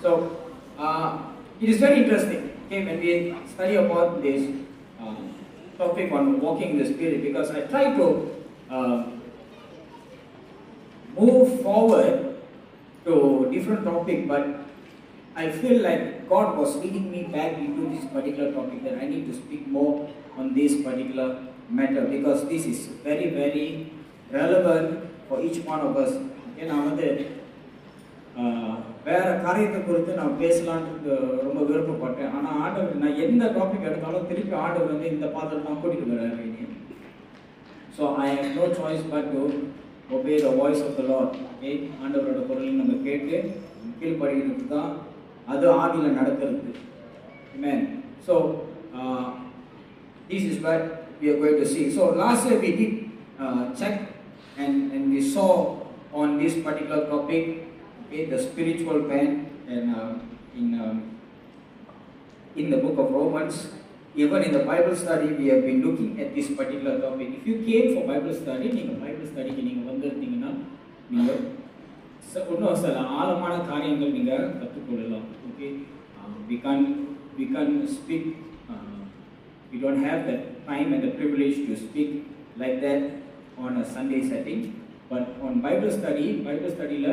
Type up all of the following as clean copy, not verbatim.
So it is very interesting, okay, when we study about this topic on walking in the Spirit, because I try to move forward to different topic, but I feel like God was leading me back into this particular topic, that I need to speak more on this particular matter, because this is very, very relevant for each one of us. Okay, நான் வந்து வேற காரியத்தை குறித்து நான் பேசலான்ட்டு ரொம்ப விருப்பப்பட்டேன். ஆனால் ஆண்டவர் நான் எந்த டாபிக் எடுத்தாலும் திருப்பி ஆண்டவர் வந்து இந்த பாத்திரம் தான் கூட்டிட்டு வர்றாரு. So I have no choice but to obey the voice of the Lord. Okay, ஆண்டவரோட குரலை நம்ம கேட்டு கீழ்ப்படிகிறது தான் அது ஆவியில் நடக்கிறது. Amen. So this is what we are going to see. So last year we did check and we saw on this particular topic, okay, the spiritual man, and in the book of Romans, even in the Bible study we have been looking at this particular topic. If you came for Bible study, நீங்க Bible study க்கு நீங்க வந்திருந்தீங்கன்னா நீங்க இன்னும் சில ஆழமான காரியங்கள் நீங்க கற்றுக்கொள்ளலாம். Okay, we can't speak, we don't have that time and the privilege to speak like that on a Sunday setting, but on Bible studyல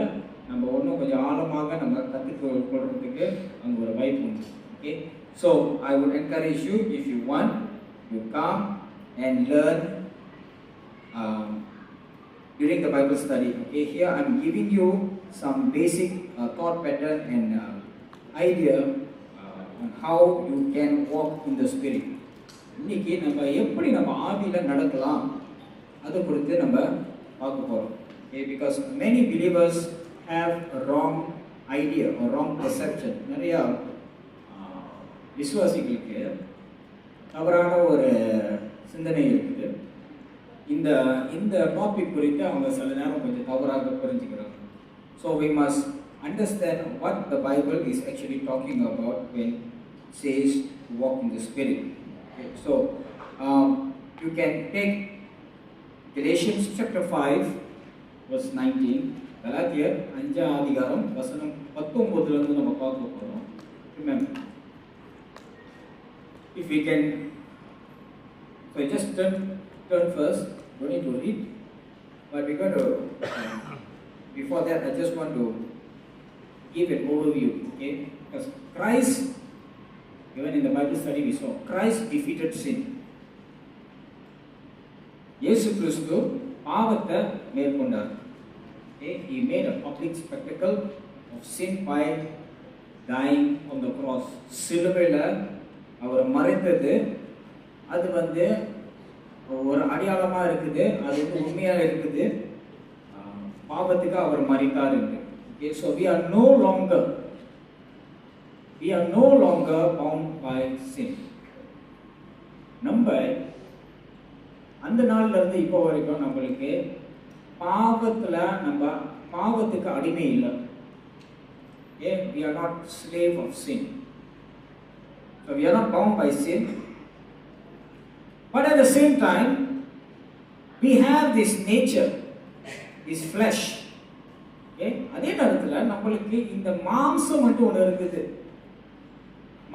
நம்ம இன்னும் கொஞ்சம் ஆழமாக நம்ம கற்றுக்கொள்றதுக்கு அங்க ஒரு வாய்ப்பு உண்டு. Okay, so I would encourage you, if you want, you come and learn during the Bible study. Okay, here I'm giving you some basic thought pattern and idea on how you can walk in the Spirit. இன்னைக்கு நம்ம எப்படி நம்ம ஆவியில நடக்கலாம் அது குறித்து நம்ம பார்க்க போறோம். Okay, because many believers have a wrong idea or wrong perception. நிறைய விசுவாசிகளுக்கு தவறான ஒரு சிந்தனை இருக்குது. இந்த டாபிக் குறித்து அவங்க சில நேரம் கொஞ்சம் தவறாக புரிஞ்சுக்கிறாங்க. So we must understand what the Bible is actually talking about when it says walk in the Spirit. Okay, so you can take Galatians chapter 5 verse 19. கலாத்தியர் 5ஆம் அதிகாரம் வசனம் 19 இருந்து நம்ம பார்க்க போறோம். Remember, if we can, so just turn first. Don't need to read, but we're going to before that I just want to give an overview. Okay, because Christ, even in the Bible study we saw Christ defeated sin. இயேசு கிறிஸ்து பாவத்தை மேற்கொண்டார். Okay, he made a public spectacle of sin by dying on the cross. சிலுவையில் அவர் மரித்தது அது வந்து ஒரு அடையாளமாக இருக்குது, அது வந்து உண்மையாக இருக்குது. பாவத்துக்கு அவர் மரித்தார் என்று. Okay, so we are no longer bound by sin. நம்ம அந்த நாள்ல இருந்து இப்போ வரைக்கும் நம்மளுக்கு நம்ம பாவத்துக்கு அடிமை இல்லை. Okay, we are not slave of sin. So we are not bound by sin. But at the same time, we have this nature, this flesh. Okay, அதே நேரத்தில் நம்மளுக்கு இந்த மாம்சம் மட்டும் ஒன்று இருக்குது.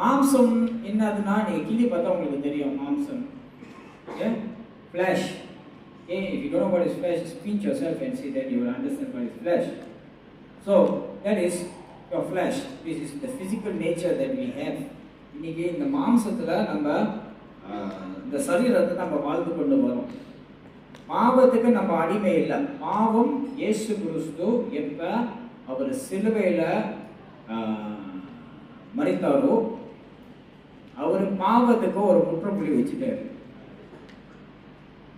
மாம்சம் என்னதுன்னா நீங்க கிள்ளி பார்த்தா உங்களுக்கு தெரியும் மாம்சம். Okay, flesh. Okay, if you don't know what is flesh, just pinch yourself and see that you will understand what is flesh. So that is your flesh. This is the physical nature that we have. இன்னைக்கு இந்த மாம்சத்துல நம்ம இந்த சரீரத்தை நம்ம வாழ்ந்து கொண்டு வரோம். பாவத்துக்கு நம்ம அடிமை இல்லை. பாவம் இயேசு கிறிஸ்து எப்ப அவர் சிலுவையில மரித்தாரோ அவர் பாவத்துக்கு ஒரு முற்றுப்புள்ளி வச்சுட்டாரு.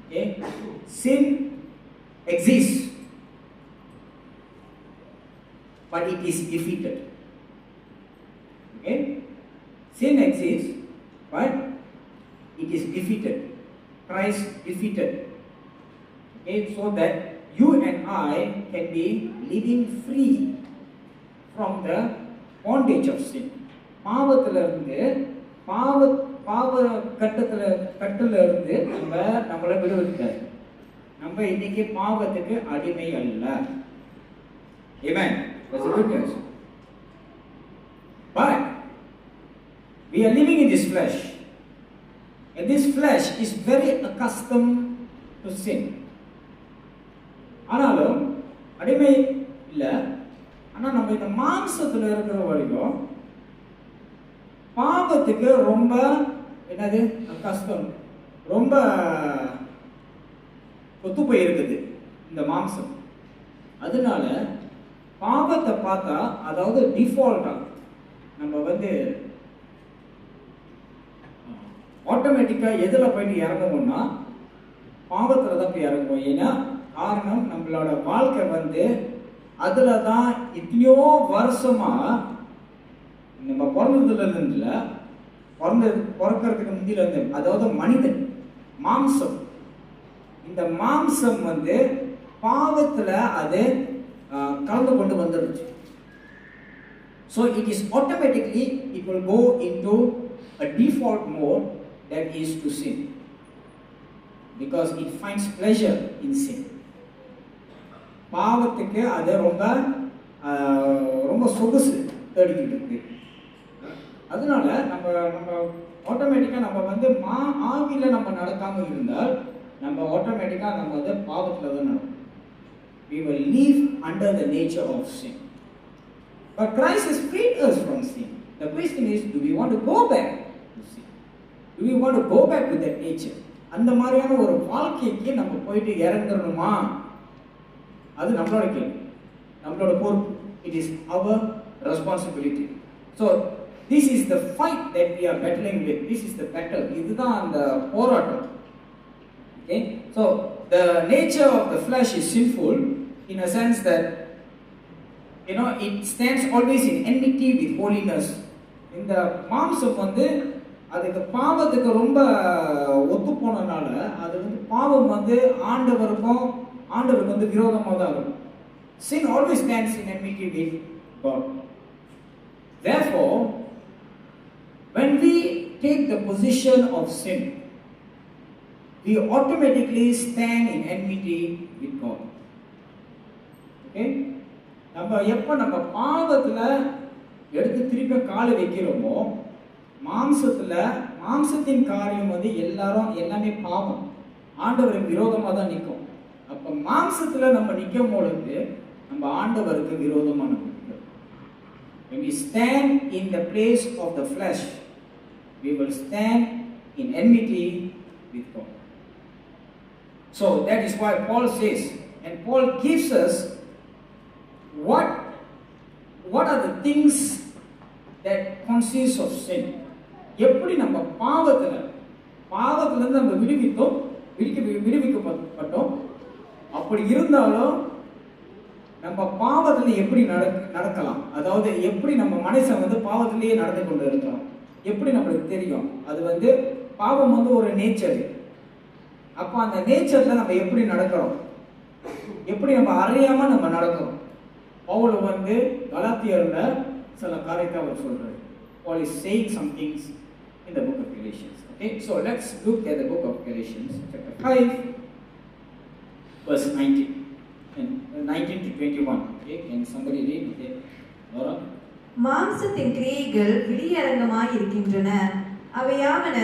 Okay, sin exists, but it is defeated. Okay, sin exists, but it is defeated. Christ defeated. Okay, so that you and I can be living free from the bondage of sin. பாவத்திலிருந்து பாவ கட்டுல இருந்து நம்மளை விடுவிட்டார். நம்ம இன்னைக்கு பாவத்துக்கு அடிமை அல்ல. Amen. That's a good news. we are living in this flesh. And this flesh is very accustomed to sin. ஆனாலும் அடிமை இல்லை. ஆனால் நம்ம இந்த மாம்சத்தில் இருக்கிற வரைக்கும் பாவத்துக்கு ரொம்ப என்னது கஷ்டம், ரொம்ப ஒத்து போய் இருக்குது இந்த மாம்சம். அதனால பாவத்தை பார்த்தா, அதாவது டிஃபால்ட்டா நம்ம ஆட்டோமேட்டிக்கா எதுல போயிட்டு இறங்குவோம்னா பாவத்துல தான் போய் இறங்குவோம். ஏன்னா காரணம், நம்மளோட வாழ்க்கை அதுல தான் எத்தனையோ வருஷமா நம்ம பிறக்கிறதுக்கு முந்தில இருந்து, அதாவது மனிதன் மாம்சம், இந்த மாம்சம் பாவத்துல அது கலந்து கொண்டு வந்துருச்சு. So it is automatically, it will go into a default mode, that is to sin, because it finds pleasure in sin. பாவத்துக்கு அது ரொம்ப சொகுசு தேடிக்கிட்டு இருக்கு. அதனால நம்ம ஆட்டோமேட்டிக்கா நம்ம ஆவியில நம்ம நடக்காம இருந்தால் நம்ம ஆட்டோமேட்டிக்கா நம்ம பாவத்துல தான் நடக்கும். We will live under the nature of sin. But Christ has freed us from sin. The question is, do we want to go back to sin? Do we want to go back to that nature? அந்த மாதிரியான ஒரு வாழ்க்கைக்கு நம்ம போயிட்டு இறங்கணுமா? அது நம்மளோட கேள்வி, நம்மளோட பொறுப்பு. It is our responsibility. So this is the fight that we are battling with. This is the battle. இதுதான் அந்த போராட்டம். Okay? So the nature of the flesh is sinful in a sense that it stands always in enmity with holiness. இந்த மாம்சம் அதுக்கு பாவத்துக்கு ரொம்ப ஒத்து போனனால அது பாவம் ஆண்டவருக்கு விரோதமாக தான் இருக்கும். Sin always stands in enmity with God. Therefore, when we take the position of sin, we automatically stand in enmity with God. Okay? நம்ம பாவத்துல எடுத்து திருப்பி காலை வைக்கிறோமோ, மாம்சத்தின் காரியம் எல்லாமே பாவம், ஆண்டவருக்கு விரோதமா தான் நிற்கும். அப்ப மாம்சத்துல நம்ம நிற்கும் பொழுது நம்ம ஆண்டவருக்கு விரோதமா நிற்கிறோம். When we stand in the place of the flesh, we will stand in enmity with God. So that is why Paul says, and Paul gives us what are the things that consist of sin. எப்படி நம்ம பாவத்துல இருந்து நம்ம விடுவிக்கப்பட்டோம். அப்படி இருந்தாலும் நம்ம பாவத்துல எப்படி நடக்கலாம், அதாவது எப்படி நம்ம மனுஷன் பாவத்திலேயே நடந்து கொண்டு இருக்கிறோம், எப்படி நம்மளுக்கு தெரியும்? அது பாவம் ஒரு நேச்சர். அப்ப அந்த நேச்சர்ல நம்ம எப்படி நடக்கிறோம், எப்படி நம்ம அறியாம நம்ம நடக்கிறோம். பவுல் கலாத்தியர்ல சில காரியத்தை அவர் சொல்றாரு. Paul is saying some things in the book of Galatians. Okay, so let's look at the book of Galatians, chapter 5, verse 19 and 19 to 21. Okay, can somebody read? Okay, Laura. மாம்சத்தின் கிரியைகள் வெளியரங்கமாய் இருக்கின்றன. அவையாவன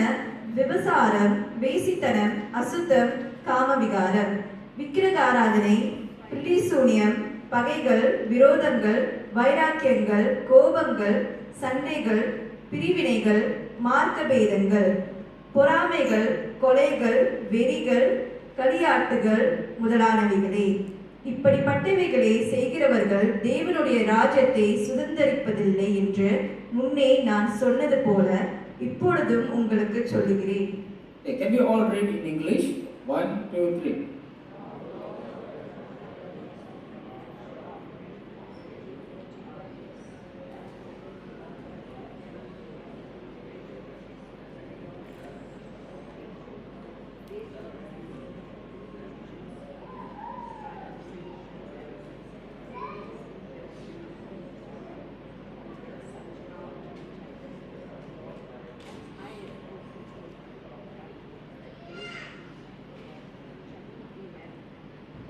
விபசாரம், வேசித்தனம், அசுத்தம், காமவிகாரம், விக்கிரகாராதனை, பில்லிசூனியம், பகைகள், விரோதங்கள், வைராக்கியங்கள், கோபங்கள், சண்டைகள், பிரிவினைகள், மார்க்கபேதங்கள், பொறாமைகள், கொலைகள், வெறிகள், களியாட்டுகள் முதலானவைகளே. இப்படிப்பட்டவைகளை செய்கிறவர்கள் தேவனுடைய ராஜ்யத்தை சுதந்தரிப்பதில்லை என்று முன்னே நான் சொன்னது போல இப்பொழுதும் உங்களுக்கு சொல்லுகிறேன். Can we all read in English? 1, 2, 3.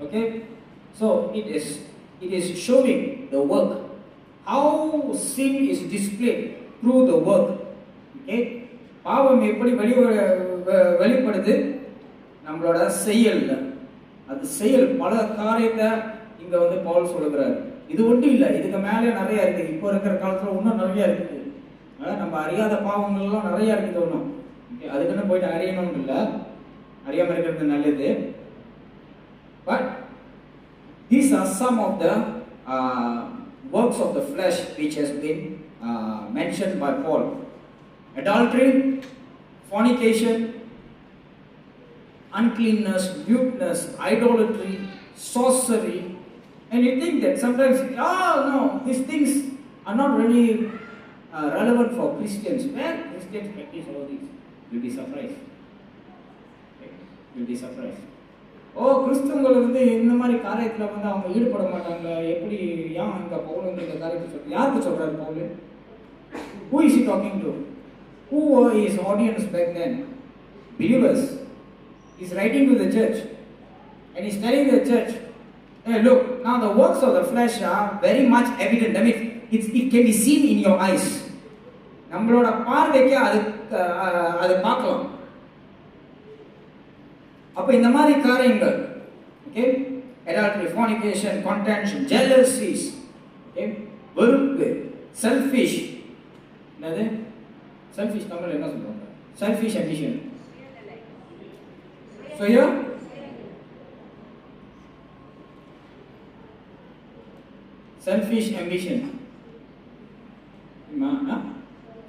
Okay, so it is showing the work, how sin is displayed through the work. Okay, பாவம் எப்படி வெளிப்படுது? நம்மளோட செயல்ல. அது செயல் பல காரியத்தை இங்க வந்து பவுல் சொல்லுகிறார். இது ஒன்றும் இல்லை, இதுக்கு மேலே நிறைய இருக்கு. இப்போ இருக்கிற காலத்துல இன்னும் நிறைய இருக்குது. நம்ம அறியாத பாவங்கள்லாம் நிறைய இருக்குது ஒன்றும். அதுக்குன்னு போயிட்டு அறியணும்னு இல்லை, அறியாம இருக்கிறது நல்லது. But these are some of the works of the flesh which has been mentioned by Paul. Adultery, fornication, uncleanness, lewdness, idolatry, sorcery. And you think that sometimes, no, these things are not really relevant for Christians. Where Christians practice all these? You'll be surprised. Okay? You'll be surprised. கிறிஸ்தவங்கள் வந்து இந்த மாதிரி காரியத்தில் வந்து அவங்க ஈடுபட மாட்டாங்க. எப்படி ஏன் இந்த பவுல் வந்து இந்த காரியத்தை சொல்ற? யாருக்கு சொல்றாரு Pavul? Who is he talking to? Who were his audience back then? Believers. He's writing to the church and he's telling the church, hey, look, now the works of the flesh are very much evident. I mean, it can be seen in your eyes. நம்மளோட பார்வைக்கு அது பார்க்கலாம். அப்ப இந்த மாதிரி காரியங்கள், okay, adultery, fornication, contention, jealousies, okay, வெறுப்பு, selfish, என்னது selfish தமிழ்ல என்ன சொல்றாங்க? Selfish ambition. selfish ambition.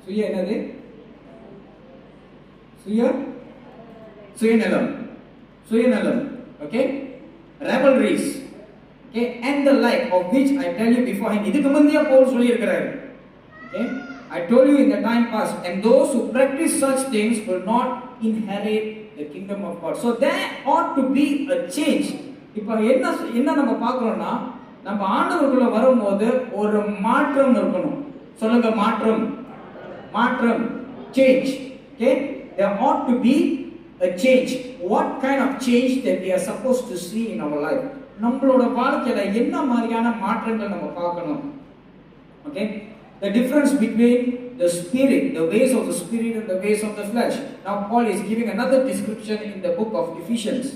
சுய என்னது? சுயநலம். Okay, revelries, okay, and the like, of which I tell you beforehand. இதுக்கு முந்தைய பவுல் சொல்லி இருக்கிறார். Okay, I told you in the time past, and those who practice such things will not inherit the kingdom of God. So there ought to be a change. இப்போ என்ன நம்ம பார்க்கறோம்னா, நம்ம ஆண்டவருக்குள்ள வரும்போது ஒரு மாற்றம் இருக்கணும். சொல்லுங்க, மாற்றம், change. Okay, there ought to be a change. What kind of change that we are supposed to see in our life? நம்மளோட வாழ்க்கையில என்ன மாதிரியான மாற்றங்கள் நம்ம பார்க்கணும்? Okay, the difference between the spirit, the ways of the spirit and the ways of the flesh. Now Paul is giving another description in the book of Ephesians.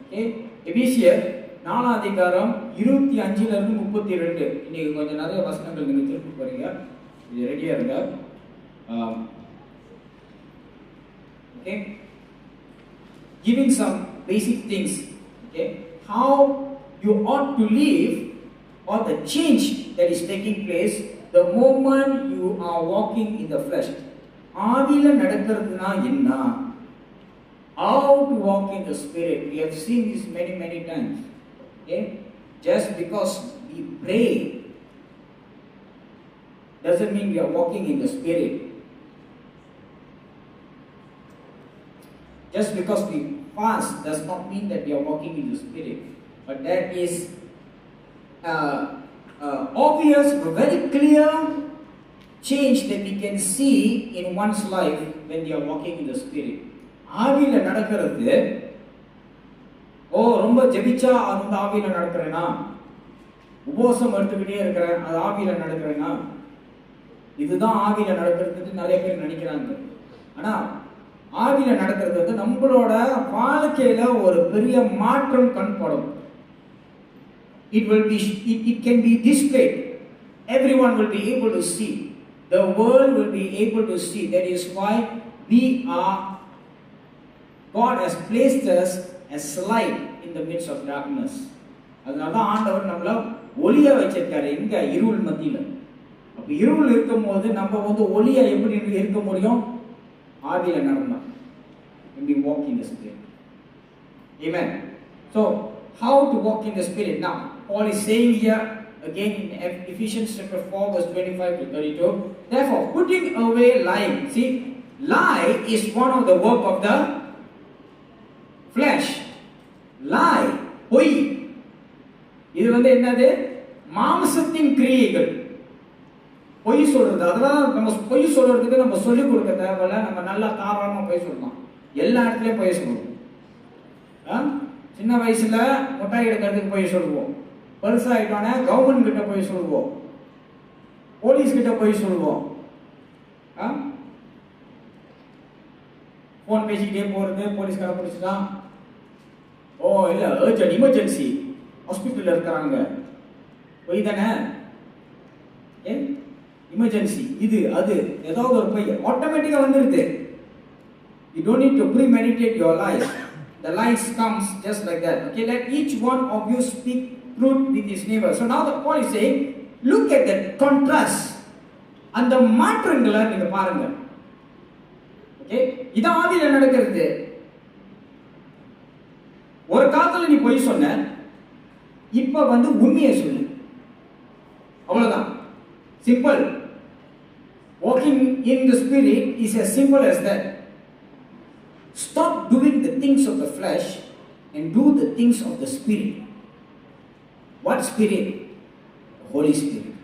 Okay, எபேசியர் 4 அதிகாரம் 25 ல இருந்து 32. இன்னைக்கு கொஞ்சம் நிறைய வசனங்கள் நீங்க திருப்பி பாருங்க. இது ரெடியா இருங்க. Okay, giving some basic things, okay, how you ought to live, or the change that is taking place the moment you are walking in the flesh. ஆவில நடக்கிறதுனா என்ன? How to walk in the spirit. We have seen this many times. Okay, just because we pray doesn't mean we are walking in the spirit. Just because we fast does not mean that we are walking in the spirit. But that is obvious, very clear change that we can see in one's life when they are walking in the spirit. ஆவியில நடக்கிறது, ரொம்ப ஜெபிச்சா அந்த ஆவியில நடக்கிறேனா, உபவாசம் எடுத்துக்கிட்டே இருக்கிறேன் அது ஆவியில நடக்கிறேனா, இதுதான் ஆவியில நடக்கிறது நிறைய பேர் நினைக்கிறாங்க. ஆனா ஆவியில நடக்கிறது வந்து நம்மளோட வாழ்க்கையில ஒரு பெரிய மாற்றம் கண்படும். It can be displayed. Everyone will be able to see. The world will be able to see. That is why God has placed us as light in the midst of darkness. அதனாலதான் ஆண்டவர் நம்மள ஒளியா வச்சிருக்காரு. எங்க? இருள் மத்தியில. அப்ப இருள் இருக்கும்போது நம்ம வந்து ஒளியா எப்படி இருக்க முடியும்? ஆவியில நடந்தா. When we walk in the spirit. Amen. So how to walk in the spirit? Now Paul is saying here again in Ephesians chapter 4 verse 25 to 32, therefore putting away lying. See, lie is one of the work of the flesh. Lie, பொய், இது வந்து என்னது? மாம்சத்தின் கிரியைகள். பொய் சொல்றது, அதெல்லாம் நம்ம பொய் சொல்றதுக்கு நம்ம சொல்லிக் கொடுக்க தேவையில்ல. நம்ம நல்லா தாராளமா பொய் சொல்லலாம். எல்லா இடத்துலயும் பொய் சொல்லுவோம். சின்ன வயசுல முட்டாய் எடுக்கிறதுக்கு பொய் சொல்லுவோம். பெருசாயிட்டோன்னே கவர்மெண்ட் கிட்ட பொய் சொல்லுவோம், போலீஸ் கிட்ட பொய் சொல்லுவோம். ஃபோன் பேசிக்கிட்டே போகிறது, போலீஸ்கார பிடிச்சிட்டான், ஓ இல்லை அர்ஜென்ட் எமர்ஜென்சி ஹாஸ்பிட்டலில் இருக்கிறாங்க, போய் தானே எமர்ஜென்சி இது அது ஏதாவது ஒரு போய் ஆட்டோமேட்டிக்காக வந்துடுது. You don't need to premeditate your life. The life comes just like that. Okay, let each one of you speak truth with his neighbor. So now the Paul is saying, look at the contrast. அந்த மாற்றங்களை நீங்க பாருங்க. Okay, இது ஆதியில நடக்கிறது. ஒரு காலத்துல நீ பொய் சொன்ன, இப்ப வந்து உண்மையை சொல்லு, அவ்வளவுதான். Simple. Walking in the spirit is as simple as that. Stop doing the things of the flesh and do the things of the spirit. What spirit? The Holy Spirit.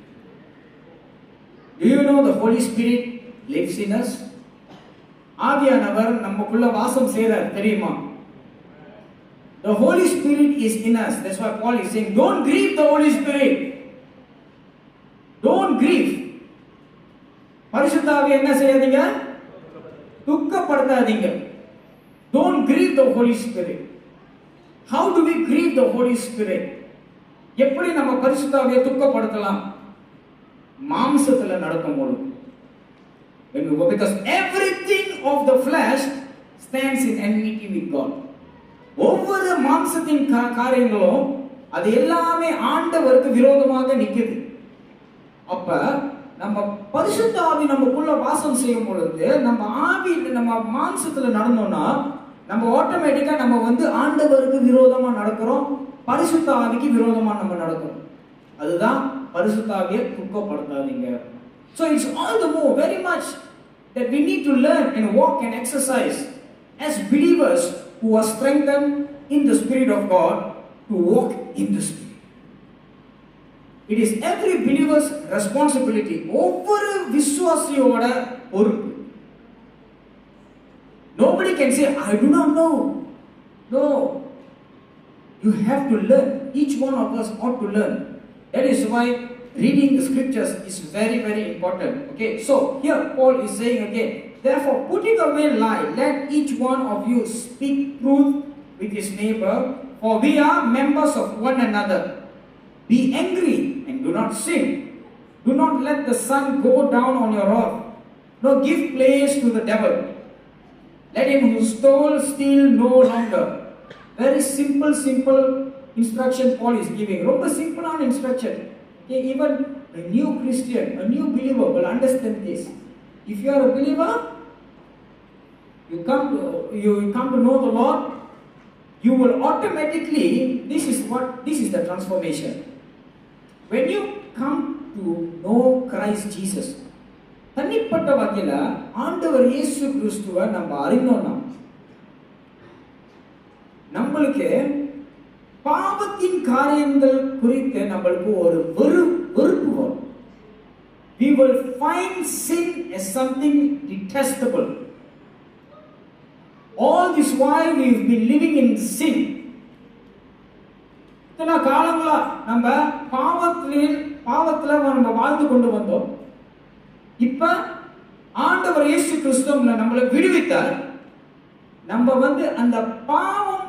Do you know the Holy Spirit lives in us? ஆவியானவர் நமக்குள்ள வாசம் செய்றார் தெரியுமா? The Holy Spirit is in us. That's why Paul is saying, don't grieve the Holy Spirit. Don't grieve. பரிசுத்த ஆவியை என்ன செய்யாதீங்க? துக்கப்படுத்தாதீங்க. Don't grieve the Holy Spirit. How do we grieve the Holy Spirit? எப்படி நம்ம பரிசுத்த ஆவியை துக்கப்படுத்தலாம்? மாம்சத்துல நடக்கும்போது. Because everything of the flesh stands in enmity with God. ஒவ்வொரு மாம்சத்தின் காரியங்களும் அது எல்லாமே ஆண்டவருக்கு விரோதமாக நிக்குது. அப்ப நம்ம பரிசுத்த ஆவி நமக்குள்ள வாசம் செய்யும் பொழுது நம்ம ஆவி நம்ம மாம்சத்துல நடந்தோம்னா நம்ம ஆட்டோமேட்டிக்கா நம்ம வந்து ஆண்டவருக்கு விரோதமா நடக்கிறோம், பரிசுத்த ஆவிக்கு விரோதமா நம்ம நடக்கிறோம். அதுதான் பரிசுத்த ஆவியை துக்கப்படுத்தாதீங்க. So it's all the more very much that we need to learn and walk and exercise as believers who are strengthened in the Spirit of God to walk in the Spirit. It is every believer's responsibility. ஒவ்வொரு விசுவாசியோட பொறுப்பு. Nobody can say, I do not know. No. You have to learn. Each one of us ought to learn. That is why reading the scriptures is very, very important. Okay, so here Paul is saying again, therefore putting away lie, let each one of you speak truth with his neighbor, for we are members of one another. Be angry and do not sin. Do not let the sun go down on your wrath, nor give place to the devil. Let him who stole steal no longer. Very simple instruction Paul is giving. ரொம்ப சிம்பிளான instruction. Okay, even a new Christian, a new believer will understand this. If you are a believer, you come to know the Lord, you will automatically, this is the transformation. When you come to know Christ Jesus, தனிப்பட்ட வகையில ஆண்டவர் இயேசு கிறிஸ்துவை நம்ம அறிந்தோம்னா நம்மளுக்கு பாவத்தின் காரியங்கள் குறித்து நம்மளுக்கு ஒரு வெறுப்பு வரும். We will find sin as something detestable. All this while we have been living in sin. இத்தனை காலங்களா நம்ம பாவத்துல நம்ம வாழ்ந்து கொண்டு வந்தோம். இப்ப ஆண்டவர் இயேசு கிறிஸ்து நம்மளை விடுவித்தார். நம்ம வந்து அந்த பாவம்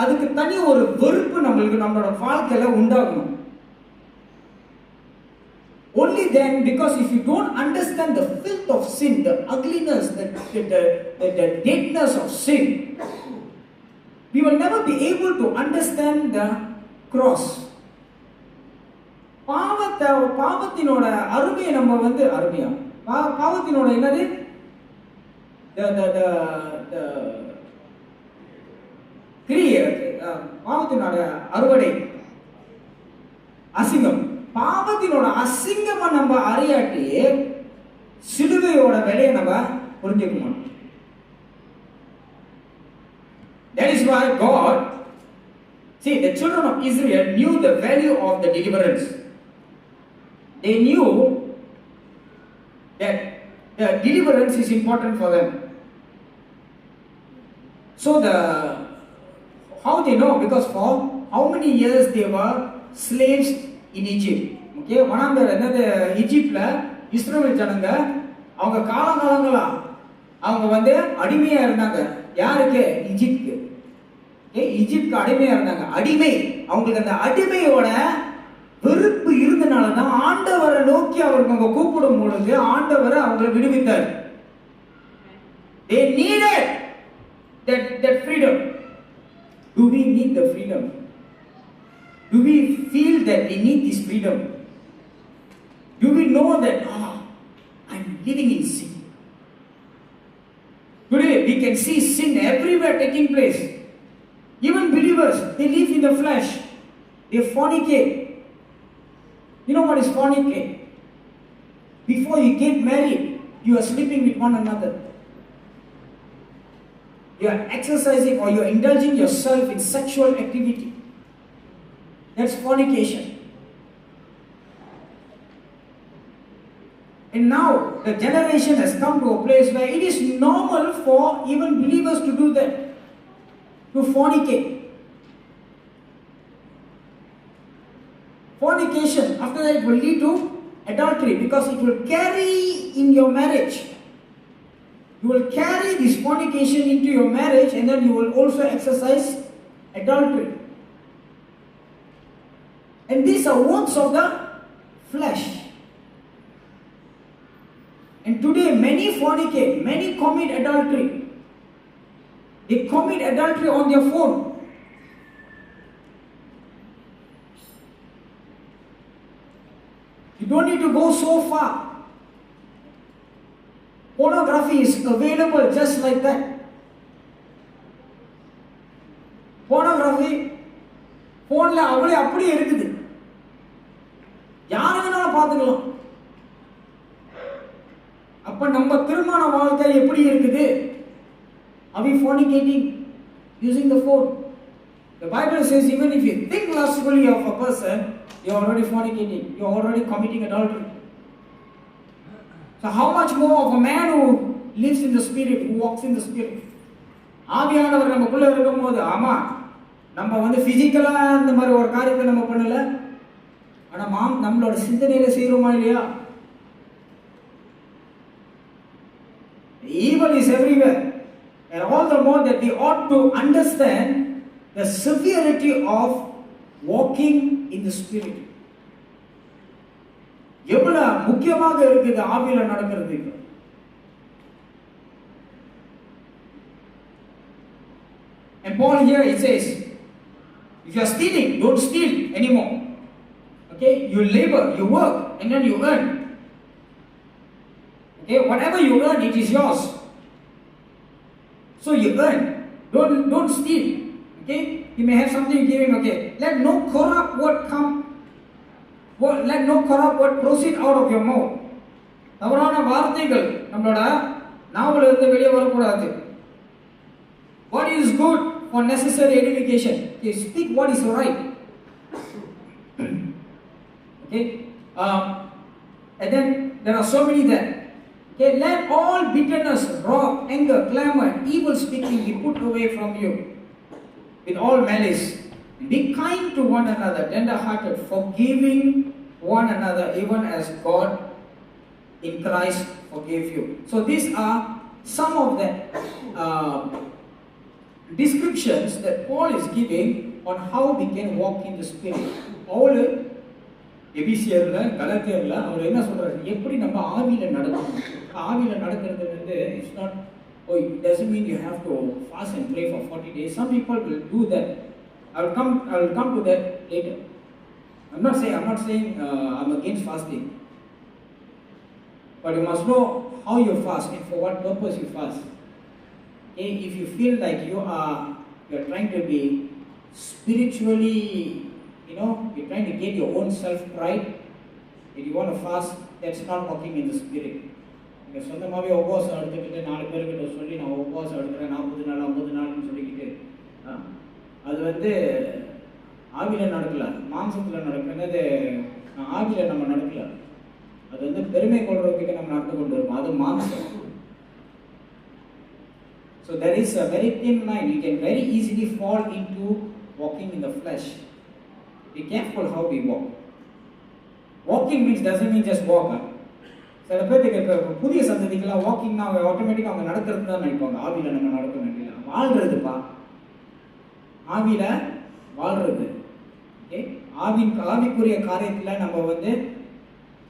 அதுக்கு தனி ஒரு வெறுப்பு நம்மளுக்கு நம்மளோட வாழ்க்கையில உண்டாகணும். Only then, because if you don't understand the filth of sin, the ugliness, the deadness of sin, we will never be able to understand the cross. பாவத்தினோட அருமையை நம்ம வந்து அருமையா பாவத்தினோட என்னது பாவத்தினோட அறுவடை அசிங்கம், பாவத்தினோட அசிங்கமா நம்ம அறியாட்டி சிலுவையோட விலையை நம்ம புரிஞ்சுக்க மாட்டோம். That is why God, see, the children of Israel knew the value of the deliverance. They knew that the deliverance is important for them. So how they know? Because for how many years they were slaves in Egypt. Okay, வனாந்தர என்னது ஈஜிப்ட்ல இஸ்ரவேல் ஜனங்க அவங்க காலங்களா அவங்க வந்து அடிமையா இருந்தாங்க. யாருக்கு? ஈஜிப்ட்க்கு. ஈஜிப்ட்க்கு அடிமையா இருந்தாங்க. அடிமை, அவங்களுக்கு அந்த அடிமையோட வெறுப்பு இருந்தனால தான் ஆண்டவரை நோக்கி அவங்க கூப்பிடும் பொழுது ஆண்டவர் அவங்களை விடுவித்தார். They needed that freedom. Do we need the freedom? Do we feel that we need this freedom? Do we know that I'm living in sin? Today we can see sin everywhere taking place. Even believers, they live in the flesh. They fornicate. You know what is fornicate? Before you get married, you are sleeping with one another. You are exercising or you are indulging yourself in sexual activity. That's fornication. And now the generation has come to a place where it is normal for even believers to do that, to fornicate. Fornication, after that, it will lead to adultery because it will carry in your marriage. You will carry this fornication into your marriage, and then you will also exercise adultery. And these are works of the flesh. And today many fornicate, many commit adultery. They commit adultery on their phone. You don't need to go so far. Pornography is available just like that. Pornography போன்ல அவளே அப்படியே இருக்குது. யாரு வேணாலும் பார்த்துக்கலாம். அப்ப நம்ம திருமண வாழ்க்கை எப்படி இருக்குது? Are we fornicating using the phone? The Bible says even if you think lustfully of a person, you are already fornicating. You are already committing adultery. So how much more of a man who lives in the spirit, who walks in the spirit? ஆவியானவர் நமக்குள்ள இருக்கும்போது ஆமா நம்ம வந்து பிசிக்கலா இந்த மாதிரி ஒரு காரியத்தை நம்ம பண்ணல, ஆனா நம்மளோட சிந்தனையில செய்யறோமா இல்லையா? Evil is everywhere, and all the more that we ought to understand the severity of walking in the spirit. எவ்வளவு முக்கியமாக இருக்குது ஆவியில நடக்கிறது. And Paul here it says, if you are stealing, don't steal anymore. Okay, you labor, you work, and then you earn. Okay, whatever you earn, it is yours. So you earn. Don't steal. Okay, you may have something you give him. Okay, let no corrupt word come. Let no corrupt word proceed out of your mouth. தவறான வார்த்தைகள் நம்மளோட நாவல இருந்து வெளியே வரக்கூடாது. What is good for necessary edification? Okay, speak what is right. Okay, and then there are so many there. Okay, let all bitterness, wrath, anger, clamor, evil speaking be put away from you, with all malice. Be kind to one another, tender-hearted, forgiving one another, even as God in Christ forgave you. So these are some of the descriptions that Paul is giving on how we can walk in the Spirit. Paul எபிசியர்ல கலாத்தியர்ல அவர் என்ன சொல்றாரு, எப்படி நம்ம ஆவியில நடக்கணும். ஆவியில நடக்கிறது வந்து it's not it doesn't mean you have to fast and pray for 40 days. Some people will do that. I will come to that later. I'm not saying I'm against fasting, but you must know how you fast and for what purpose you fast. Okay, if you feel like you're trying to be spiritually, you're trying to get your own self pride, if you want to fast, that's not walking in the spirit. நீங்க சொந்தமாவே உபவாசம் எடுத்துக்கிட்டு 4 பேர்கிட்ட சொல்லி நான் உபவாசம் எடுக்கிறேன் 40 நாள் 50 நாள்னு சொல்லிக்கிட்டு அது வந்து ஆவியில நடக்கல, மாம்சத்துல நடக்கிறது. ஆவியில நம்ம நடக்கல, அது வந்து பெருமை கொள்றதுக்கு நம்ம நடந்து கொண்டு இருக்கோம், அது மாம்சம். So there is a very thin line. You can very easily fall into walking in the flesh. Be careful how we walk. Walking doesn't mean just walk. சில பேருக்கு இப்போ புதிய சந்ததிக்கெல்லாம் வாக்கிங்னா அவங்க ஆட்டோமேட்டிக்காக அவங்க நடக்கிறது தான் நினைப்பாங்க. ஆவியில் நம்ம நடக்கணும் இல்லை, வாழ்றதுப்பா, ஆவியில் வாழ்றது. ஓகே, ஆவிக்குரிய காரியத்தில்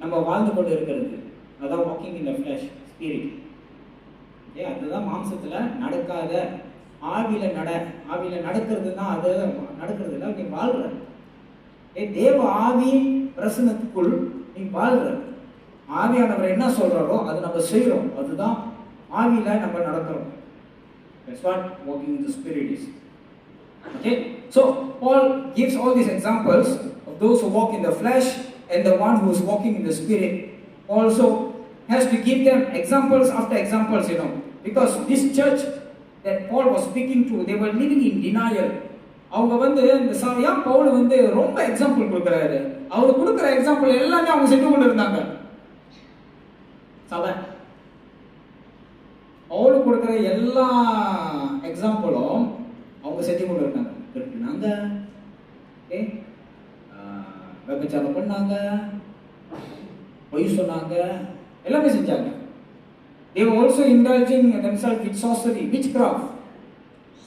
நம்ம வாழ்ந்து கொண்டு இருக்கிறது, அதான் walking in the flesh spirit. Okay, அதுதான் மாம்சத்தில் நடக்காத, ஆவியில் நடக்கிறது தான். அது நடக்கிறது இல்லை, நீ வாழ்ற. தேவ ஆவி பிரசனத்துக்குள் நீ வாழ்ற. ஆவியானவர் என்ன சொல்றாரோ அது நம்ம செய்யறோம், அதுதான் ஆவியில நம்ம நடக்கிறோம். That's what walking in the spirit is. Okay, so Paul gives all these examples of those who walk in the flesh and the one who is walking in the spirit. Also has to give them examples after examples, because this church that Paul was speaking to, they were living in denial. அவங்க ஏன் பவுல் ரொம்ப example கொடுக்குறாரு, அவர் கொடுக்குற example எல்லாமே அவங்க செஞ்சு கொண்டு இருந்தாங்க. சபை பவுல் கொடுக்குற எல்லா எக்ஸாம்பிளும் அவங்க செஞ்சு கொண்டு இருந்தாங்க. திருப்பினாங்க, விபச்சாரம் பண்ணாங்க, பொய் சொன்னாங்க, எல்லாமே செஞ்சாங்க. They were also indulging themselves with sorcery, witchcraft,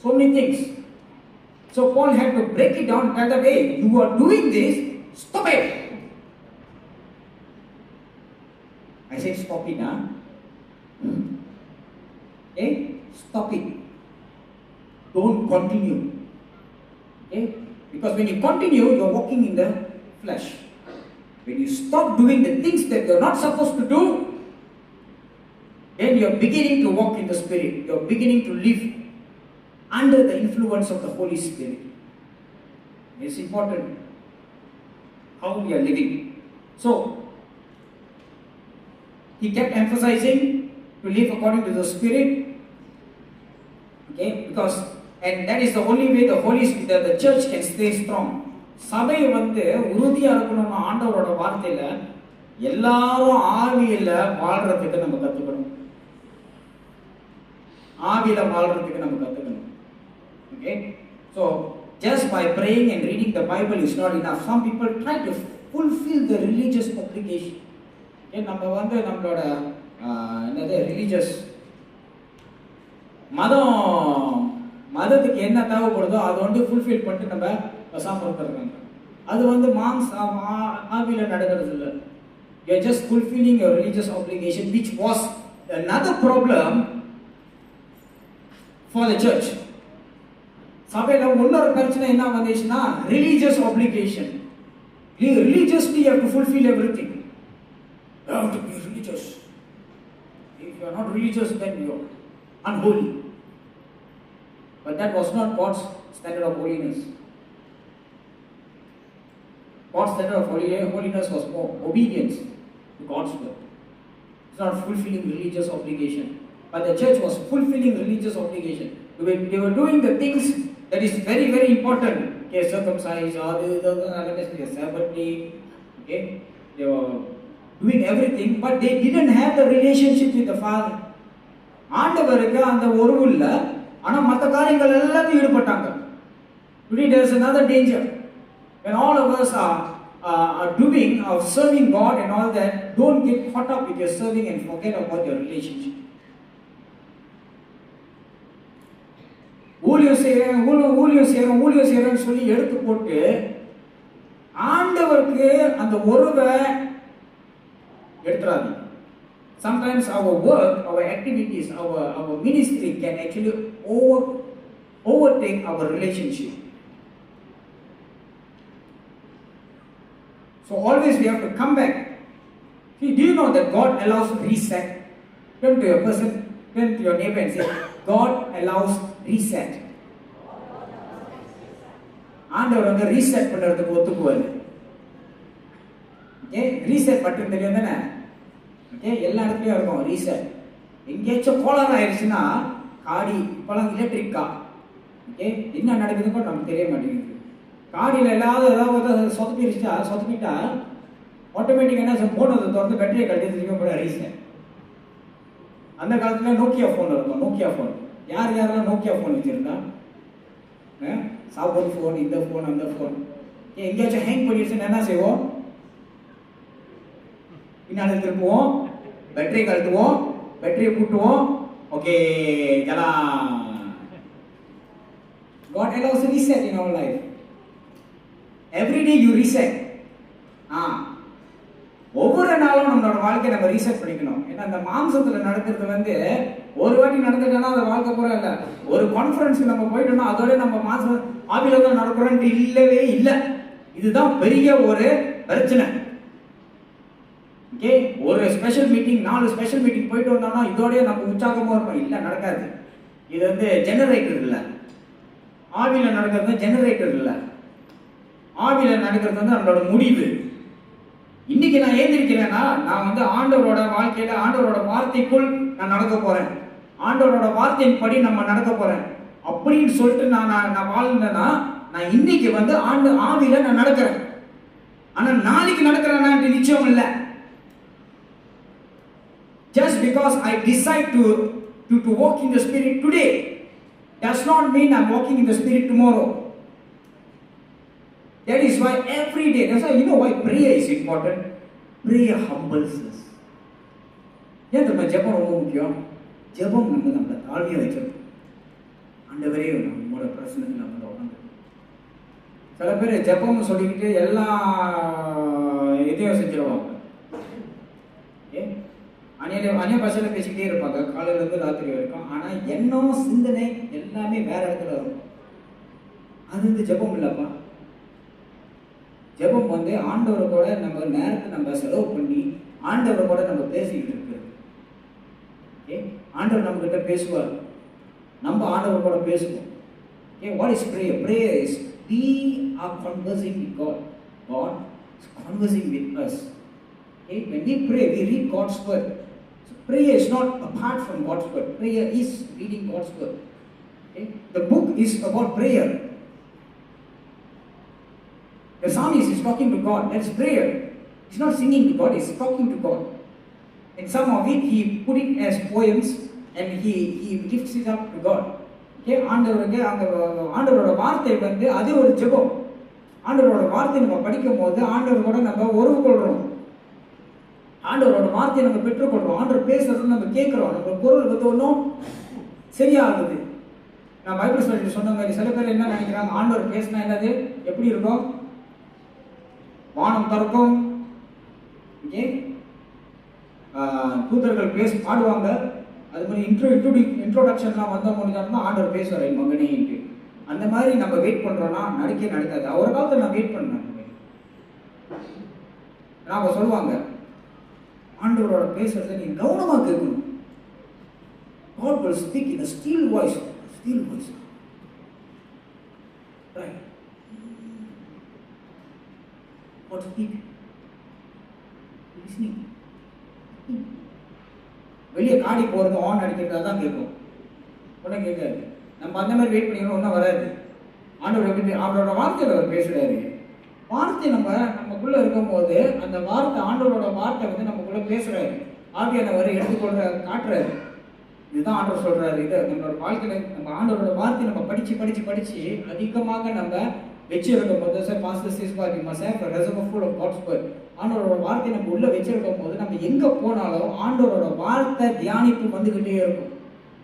so many things. So Paul had to break it down, tell them, hey, you are doing this, stop it. I said stop it, huh? Okay, stop it. Don't continue. Okay, because when you continue, you are walking in the flesh. When you stop doing the things that you are not supposed to do, then you are beginning to walk in the Spirit. You are beginning to live under the influence of the Holy Spirit. It's important how we are living. So, he kept emphasizing to live according to the Spirit. Okay, because, and that is the only way the church can stay strong. சபை உறுதியா இருக்கணும்னு ஆண்டவரோட வார்த்தையில எல்லாரும் ஆவியில வாழ்றதுக்கு நம்ம கத்துக்கணும். ஆவியில வாழ்றதுக்கு நம்ம கத்துக்கணும். Okay, so just by praying and reading the Bible is not enough. Some people try to fulfill the religious obligation. நம்ம நம்மளோட ரிலீஜியஸ் மதத்துக்கு என்ன தேவைப்படுதோ அதை ஃபுல்ஃபில் பண்ணிட்டு நம்ம பசாம இருக்கிறாங்க. அது ஆவியில நடக்கிறது இல்லை. You are just fulfilling your religious obligation, which was another problem for the church. சபையில இன்னொரு பிரச்சனை என்ன வந்துச்சுன்னா, religious obligation. Religiously you have to fulfill everything. You have to be religious. If you are not religious, then you are unholy. But that was not God's standard of holiness. God's standard of holiness was more obedience to God's word. It's not fulfilling religious obligation. But the church was fulfilling religious obligation. They were doing the things that is very, very important. Okay, circumcise, Sabbath day. Okay, they were doing everything, but they didn't have the relationship with the Father. ஆண்டவருக்கு அந்த உறவு இல்ல, ஆனா மற்ற காரியங்கள் எல்லாத்தையும் ஈடுபட்டாங்க. Today there is another danger. When all of us are doing or serving God and all that, don't get caught up with your serving and forget about your relationship. ஊழியம் செய்யறேன்னு சொல்லி எடுத்து போட்டு ஆண்டவருக்கு அந்த உறவை எடுத்துறாதீங்க. Sometimes our work, our activities, our ministry can actually overtake our relationship. So always we have to come back. See, do you know that God allows reset? Turn to your person, turn to your neighbor and say, God allows reset. ஆண்டவர் reset பண்றதுக்கு ஒத்துக்குவாரு. Okay, reset button தெரியும் தானே? Okay, எல்லா இடத்துலயும் இருக்கும் reset. எங்கேயாச்சும் கோளாறு ஆயிடுச்சுன்னா காடி, இப்பெல்லாம் எலக்ட்ரிக் கார். ஓகே, என்ன நடக்குதுன்னு கூட நமக்கு தெரிய மாட்டேங்குது. காடியில் ஏதாவது சொதப்பிட்டா ஆட்டோமேட்டிக்காக என்ன போனதை திறந்து பேட்டரியை கட்டி திரும்ப ரீசெட். அந்த காலத்தில் நோக்கியா ஃபோன் இருக்கும். நோக்கியா ஃபோன் யாரெல்லாம் நோக்கியா ஃபோன் வச்சுருந்தா, சாப்பாடு ஃபோன், இந்த ஃபோன், அந்த ஃபோன். எங்கேயாச்சும் ஹேங் பண்ணிடுச்சுன்னு என்ன செய்வோம்? பின்னாடி திருப்புவோம், பேட்டரி கழட்டுவோம், பேட்டரியை கூட்டுவோம், ஓகே எல்லாம். God allows a reset in our life. Every day you reset. ஒவ்வொரு நாளும் நம்மளோட வாழ்க்கையை நம்ம ரீசெட் பண்ணிக்கணும். ஏன்னா அந்த மாம்சத்துல நடக்கிறது ஒரு வாட்டி நடந்துட்டோம்னா அது வாழ்க்கை பூரா இல்லை. ஒரு கான்ஃபரன்ஸுக்கு நம்ம போயிட்டோம்னா அதோட நம்ம மாசம் ஆவில தான் நடக்கிறோன்ட்டு இல்லவே இல்லை. இதுதான் பெரிய ஒரு பிரச்சனை. ஓகே, ஒரு ஸ்பெஷல் மீட்டிங் 4 ஸ்பெஷல் மீட்டிங் போயிட்டு வந்தோம்னா இதோடய நம்ம உற்சாகமாக இருப்போம். இல்லை, நடக்காது. இது ஜெனரேட்டர் இல்லை. ஆவில நடக்கிறது ஜெனரேட்டர் இல்லை. ஆவில நடக்கிறது நம்மளோட முடிவு. இன்னைக்கு நான் ஏந்திருக்கிறேன்னா நான் ஆண்டவரோட வாழ்க்கையில ஆண்டவரோட வார்த்தைக்குள் நான் நடக்க போறேன், ஆண்டவரோட வார்த்தையின் படி நம்ம நடக்க போறேன் அப்படின்னு சொல்லிட்டு நான் வாழ்ந்தேன்னா நான் இன்னைக்கு ஆவில நான் நடக்கிறேன். ஆனா நாளைக்கு நடக்கிறேன்னா நிச்சயம் இல்லை. Just because I decide to walk in the Spirit today does not mean I'm walking in the Spirit tomorrow. That is why every day, that's why you know why prayer is important. Prayer humbles us. ஏன் நம்ம ஜெபம் ரொம்ப முக்கியம்? ஜெபம் நம்மளை தாழ்மையா வைக்கணும். ஆண்டவரே நம்மளோட பிரச்சனைக்கு நம்ம உட்காந்து சில பேர் ஜெபம்னு சொல்லிக்கிட்டு எல்லா இதையும் செஞ்சிருவாங்க. அந்நிய பாஷையில பேசிக்கிட்டே இருப்பாங்க காலையில இருந்து ராத்திரி வரைக்கும். ஆனா எண்ணம் சிந்தனை எல்லாமே வேற இடத்துல இருக்கும். அது ஜெபம் இல்லப்பா. ஜெபம் ஆண்டவரை கூட நம்ம நேரத்தை நம்ம செலவு பண்ணி ஆண்டவரை கூட நம்ம பேசிக்கிட்டு இருக்கிறது. ஆண்டவர் நம்ம கிட்ட பேசுவார், நம்ம ஆண்டவர் கூட பேசுவோம். What is prayer? Prayer is we are conversing with God. God is conversing with us. When we pray, we read God's word. So prayer is not apart from God's word. Prayer is reading God's word. The book is about prayer. The psalmist is talking to God. That's prayer. He's not singing to God, he's talking to God. And some of it he put it as poems and he lifts it up to God. ஆண்டவரோட வார்த்தை அது ஒரு ஜெபம். ஆண்டவரோட வார்த்தை நம்ம படிக்கும் போது ஆண்டவர் கூட நம்ம உறவு கொள்றோம். ஆண்டவரோட வார்த்தையை நம்ம பெற்றுக்கொள்றோம். ஆண்டவர் பேசுறது நம்ம கேட்கிறோம். நம்ம பொருள் ஒன்றும் சரியாகுது. நான் பைபிள் ஸ்டடி சொன்ன மாதிரி சில பேர் என்ன நினைக்கிறாங்க, ஆண்டவர் பேசினா என்னது எப்படி இருக்கும்? வானம் திறக்கும், தூதர்கள் பாடுவாங்க. அது மாதிரி இன்ட்ரோடக்ஷன்லாம் வந்த முடிஞ்சாலும் ஆண்டவர் பேசுவார் என் மகனேன்ட்டு. அந்த மாதிரி நம்ம வெயிட் பண்றோம்னா நடக்காது. ஒரு காலத்தில் நான் வெயிட் பண்ணேன். நாம சொல்லுவாங்க ஆண்டவரோட பேசுறதை நீ கவனமா கேட்கணும். God will speak in a still voice. Still voice. Right. God speak. Listening. வெளியே காடி போறது ஆன் அடிக்கிறதா தான் கேட்கும். ஒன்றும் கேட்காது. நம்ம அந்த மாதிரி வெயிட் பண்ணிக்கணும், ஒன்றும் வராது. ஆண்டவர் எப்படி அவரோட வார்த்தையில் அவர் பேசுறாரு. வார்த்தை நமக்குள்ள இருக்கும் போது அந்த வார்த்தை ஆண்டவரோட வார்த்தை நமக்குள்ள பேசுறாரு. ஆவியானவர் எடுத்துக்கொள்ற காட்டுறாரு. இதுதான் ஆண்டவர் சொல்றாரு. இது நம்மளோட வாழ்க்கையில நம்ம ஆண்டவரோட வார்த்தை நம்ம படிச்சு அதிகமாக நம்ம வச்சிருக்கும் போது ஆண்டவரோட வார்த்தை நம்ம உள்ள வச்சிருக்கும் போது நம்ம எங்க போனாலும் ஆண்டவரோட வார்த்தை தியானிப்பு வந்துகிட்டே இருக்கும்.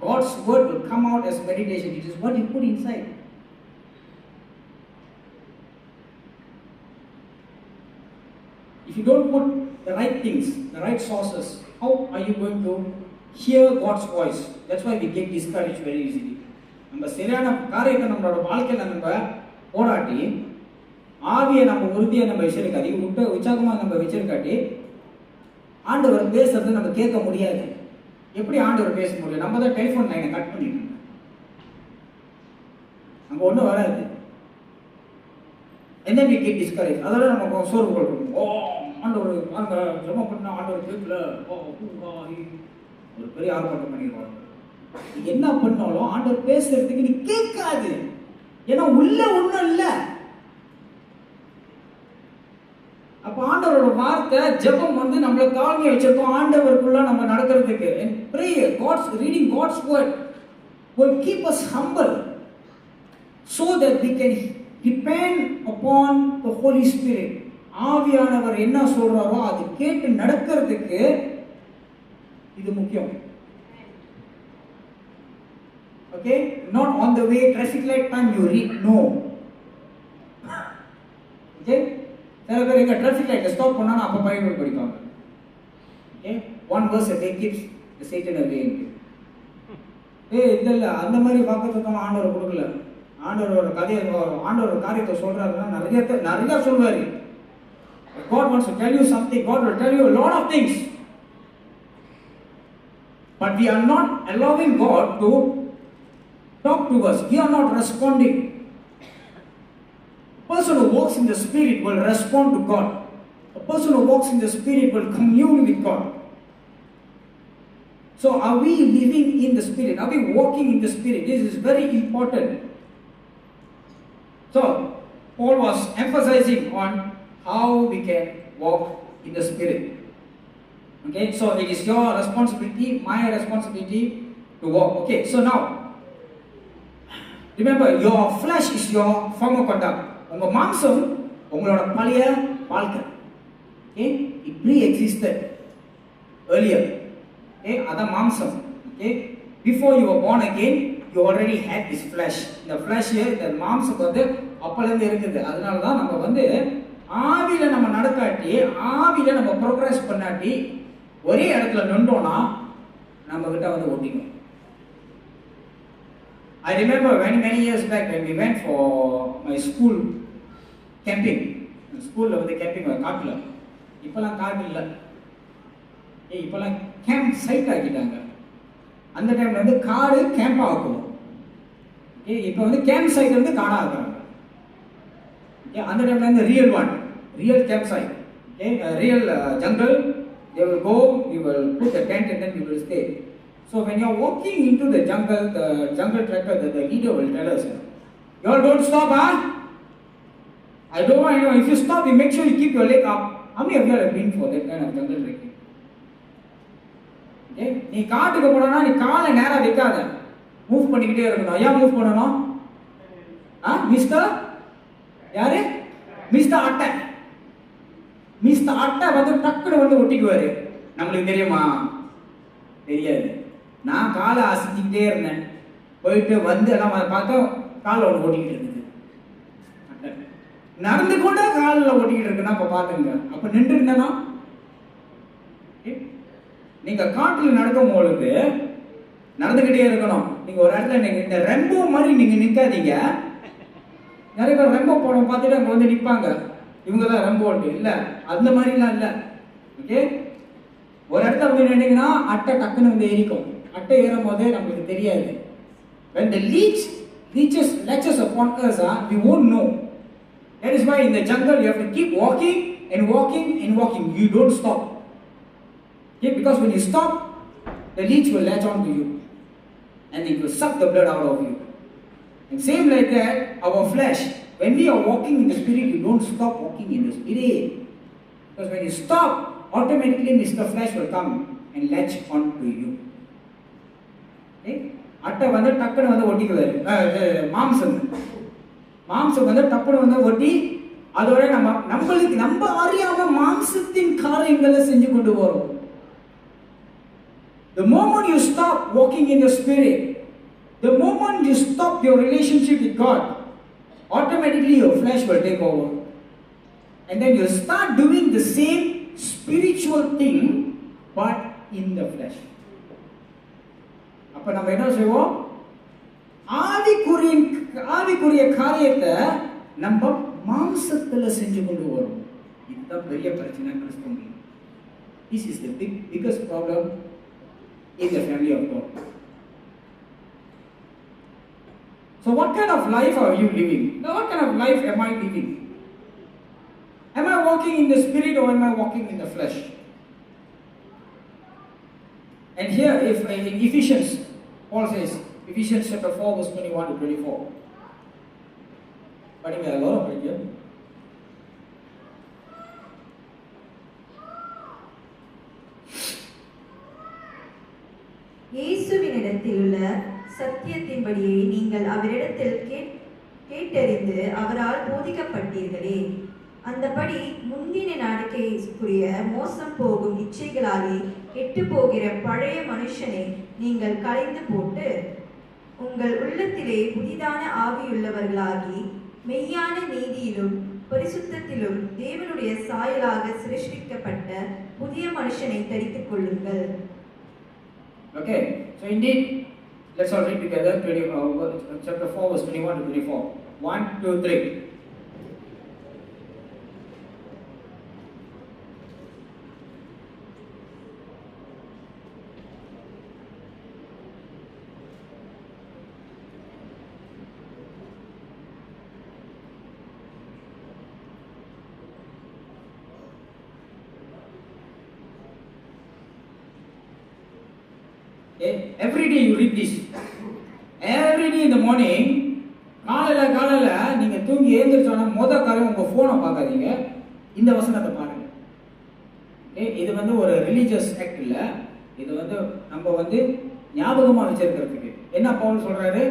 God's word will come out as meditation. It is what you put inside. If you don't put the right things, the right sources, how are you going to hear God's voice? That's why we get discouraged very easily. நம்ம சரியான காரியத்தை நம்மளோட வாழ்க்கையில் நம்ம போராட்டி ஆவியை நம்ம உறுதியாக நம்ம வச்சிருக்காட்டி உற்சாகமாக நம்ம வச்சிருக்காட்டி ஆண்டவர் பேசுறது நம்ம கேட்க முடியாது. எப்படி ஆண்டவர் பேச முடியும்? நம்ம தான் டெலிஃபோன் லைனை கட் பண்ணிடணும். அங்கே ஒன்றும் வராது. என்ன we get discouraged. அதோட நம்ம சோர்வு கொள்றோம். ஆண்டவர் அங்கே ஜெபம் பண்ண ஆண்டவர் கேட்கல, ஒரு பெரிய ஆர்ப்பாட்டம் பண்ணிடுவாங்க. என்ன பண்ணாலும் ஆண்டவர் பேசுறதுக்கு நீ கேட்காது. ஏன்னா உள்ள ஒன்றும் இல்லை. அப்ப ஆண்டவரோட வார்த்தை ஜெபம் நம்மளை தாழ்மையை வச்சிருக்கோம். ஆண்டவருக்குள்ள நம்ம நடக்கிறதுக்கு prayer, reading God's word will keep us humble so that we can depend upon the Holy Spirit. ஆவியானவர் என்ன சொல்றாரோ அது கேட்டு நடக்கிறதுக்கு இது முக்கியம். Okay, not on the way traffic light time you read, no. Okay, சில பேர் எங்க traffic light ஸ்டாப் பண்ணா அப்ப பைபிள் படிப்பாங்க. Okay, one verse a day keeps the Satan away. இல்ல அந்த மாதிரி வாக்குத்தத்தம் ஆண்டவர் கொடுக்கல. ஆண்டவரோட கதையை ஆண்டவரோட காரியத்தை சொல்றாருன்னா நிறைய சொல்வாரு. God wants to tell you something. God will tell you a lot of things. But we are not allowing God to talk to us. We are not responding. A person who walks in the Spirit will respond to God. A person who walks in the Spirit will commune with God. So are we living in the Spirit? Are we walking in the Spirit? This is very important. So Paul was emphasizing on how we can walk in the Spirit. Okay, so it is your responsibility, my responsibility to walk. Okay, so now remember, your flesh is your form of conduct. உங்க மாம்சம் உங்களோட பழைய வாழ்க்கை. Okay, it pre-existed earlier. Okay, அதான் மாம்சம். Okay, before you were born again, you already had this flesh. இந்த flesh இந்த மாம்சம் அப்பல இருந்து இருக்குது. அதனால தான் நம்ம ஆவியில நம்ம நடக்காட்டி, ஆவியில நம்ம progress பண்ணாட்டி ஒரே இடத்துல நின்றோம்னா நம்ம கிட்ட ஒட்டிக்கும். I remember many years back when we went for my school camping. ஸ்கூல்ல கேம்பிங் காட்டுல. இப்பெல்லாம் காட்டு இல்ல. இப்பெல்லாம் கேம்ப் சைட் ஆக்கிட்டாங்க. அந்த டைம்ல காடு கேம்ப் ஆக்கும். இப்போ கேம்ப் சைட் காடா ஆக்குறாங்க. அந்த டைம்ல real campsite. Real jungle. They will go, you will put a tent and then you will stay. So when you are walking into the jungle tracker, the leader will tell us, you all don't stop, huh? I don't want, if you stop, you make sure you keep your leg up. How many of you have been for that kind of jungle trekking? Okay? நீ காட்டுக்கு போனா நீ காலை நேரா வைக்காத, move பண்ணிக்கிட்டே இருக்கணும். ஏன் மூவ் பண்ணணும்? மிஸ்டர் யாரு? மிஸ்டர் அட்டை. மிஸ்டர் அட்டை டக்குன்னு ஒட்டிக்குவாரு. நம்மளுக்கு தெரியுமா? தெரியாது. நான் காலை அசைஞ்சிக்கிட்டே இருந்தேன். போயிட்டு எல்லாம் பார்த்தா காலில் ஓட்டிக்கிட்டு இருந்தது. நடந்து கொண்டே காலில் ஓட்டிக்கிட்டு இருக்குன்னா அப்ப பாத்துங்க. அப்ப நின்று இருந்தேன்னா நீங்க காட்டில் நடக்கும் பொழுது நடந்துகிட்டே இருக்கணும். நீங்க ஒரு இடத்துல நீங்க இந்த ரெம்போ மாதிரி நீங்க நிக்காதீங்க. நிறைய பேர் ரெம்போ படம் பார்த்துட்டு அங்க நிற்பாங்க. இவங்கதான் ரெம்போட்டு இல்ல, அந்த மாதிரிலாம் இல்ல. ஓகே, ஒரு இடத்துல நின்னீங்கன்னா அட்டை டக்குன்னு ஏறிக்கும். அட்டை ஏறும் போதே நம்மளுக்கு தெரியாது. When the leech latches upon us, we won't know. That is why in the jungle you have to keep walking and walking and walking. You don't stop. Okay, because when you stop, the leech will latch on to you and it will suck the blood out of you. And same like that, our flesh. When we are walking in the Spirit, you don't stop walking in the Spirit. Because when you stop, automatically Mr. Flesh will come and latch on to you. Okay? அட்டை டக்குன்னு ஒட்டிக்குவாரு. மாம்சம் டப்புன்னு ஒட்டி அதோட நம்ம அறியாம மாம்சத்தின் காரியங்களை செஞ்சு கொண்டு வரும். The moment you stop walking in the Spirit, the moment you stop your relationship with God, automatically your flesh will take over. And then you start doing the same spiritual thing but in the flesh. அப்ப நம்ம என்ன செய்வோம்? ஆவிக்குரிய காரியத்தை நம்ம மாம்சத்துல செஞ்சு கொண்டு வரோம். இதுதான் பெரிய பிரச்சனை கிறிஸ்தவங்களுக்கு. This is the biggest problem in the family of God. So what kind of life are you living? Now what kind of life am I living? Am I walking in the Spirit or am I walking in the flesh? And here, if in Ephesians, Paul says, Ephesians chapter 4, verse 21 to 24. படிங்க, எல்லாரும் படிங்க. இயேசுவினிடத்தில் உள்ள சத்தியத்தின்படியே நீங்கள் அவரிடத்தில் கேட்டறிந்து அவரால் போதிக்கப்பட்டீர்களே. அந்தபடி முந்தின நடக்கைக்குரிய மோசம் போகும் இச்சைகளாலே கெட்டு போகிற பழைய மனுஷனை நீங்கள் களைந்து போட்டு உங்கள் உள்ளத்திலே புதிதான ஆவியுள்ளவர்களாகி மெய்யான நீதியிலும் பரிசுத்தத்திலும் தேவனுடைய சாயலாக சிருஷ்டிக்கப்பட்ட புதிய மனுஷனை தரித்துக் கொள்ளுங்கள். Okay, so indeed, let's all read together chapter 4 verse 21 to 24. 1, 2, 3. Okay, every day you read this. Every day in the morning, காலையில நீங்க தூங்கி எழுந்திரிச்சோன்னா காரியம் உங்க போனை பார்க்காதீங்க, இந்த வசனத்தை பாருங்க. இது ஒரு ரிலீஜியஸ் ஆக்ட் இல்ல, இது நம்ம ஞாபகமா வச்சிருக்கிறதுக்கு. என்ன பவுல் சொல்றாரு?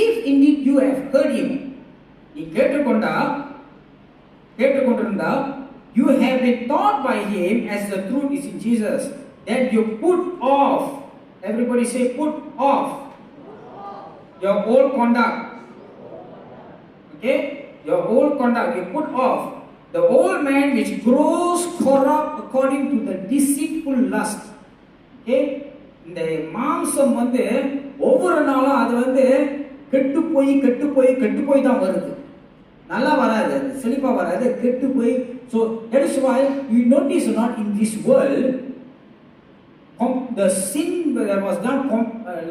If indeed you have heard him, நீ கேட்டுக்கொண்டிருந்தா, you have been taught by him as the truth is in Jesus, that you put off. Everybody say put off your old conduct. Okay, your old conduct, you put off the old man which grows corrupt according to the deceitful lust. Okay, இந்த மாம்சம் ஒவ்வொரு நாளும் அது கெட்டு போய் தான் வருது. நல்லா வராது, செழிப்பா வராது, கெட்டு போய். So that is why you notice not in this world the sin that was done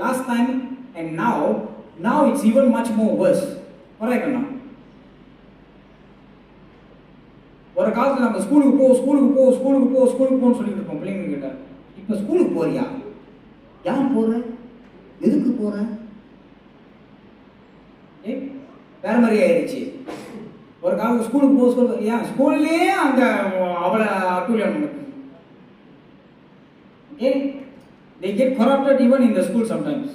last time and now it's even much more worse. Correct or not? ஒரு காலத்துல நம்ம ஸ்கூலுக்கு போன்னு சொல்லிட்டு இருப்போம் பிள்ளைங்க கிட்ட. இப்ப ஸ்கூலுக்கு போறியா? ஏன் போற? எதுக்கு போற? வேற மாதிரி ஆயிடுச்சு. ஒரு காலத்துல ஸ்கூலுக்கு ஏன் ஸ்கூல்லயே அங்க அவளை அட்டூழியம் நடக்குது. Okay, they get corrupted even in the school sometimes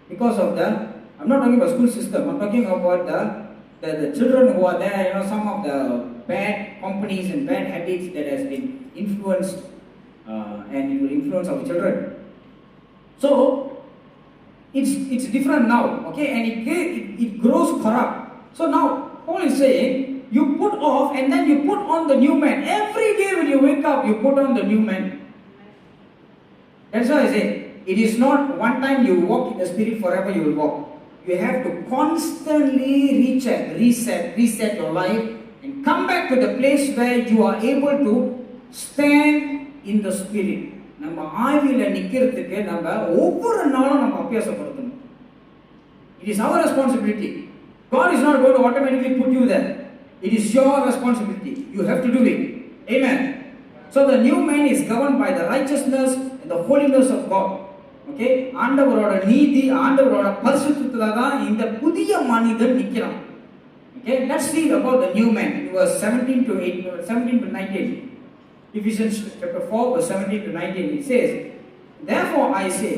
because of the. I'm not talking about school system. I'm talking about the children who are there. Some of the bad companies and bad habits that has been influenced, and it will influence our children. So it's different now. Okay, and it grows corrupt. So now Paul is saying, you put off and then you put on the new man. Every day when you wake up, you put on the new man. That's why I say, it is not one time you walk in the Spirit, forever you will walk. You have to constantly reset your life and come back to the place where you are able to stand in the Spirit. நம்ம ஆவியில நிக்கிறதுக்கு நம்ம ஒவ்வொரு நாளும் நம்ம அபியாசப்படுத்தணும். It is our responsibility. God is not going to automatically put you there. It is your responsibility. You have to do it. Amen. So the new man is governed by the righteousness and the holiness of God. Okay, ஆண்டவரோட நீதி, ஆண்டவரோட பரிசுத்தத்துல தான் இந்த புதிய மனிதன் நிக்கிறான். Okay, let's read about the new man. It was 17 to 19. Ephesians chapter 4 verse 17 to 19. It says, therefore I say,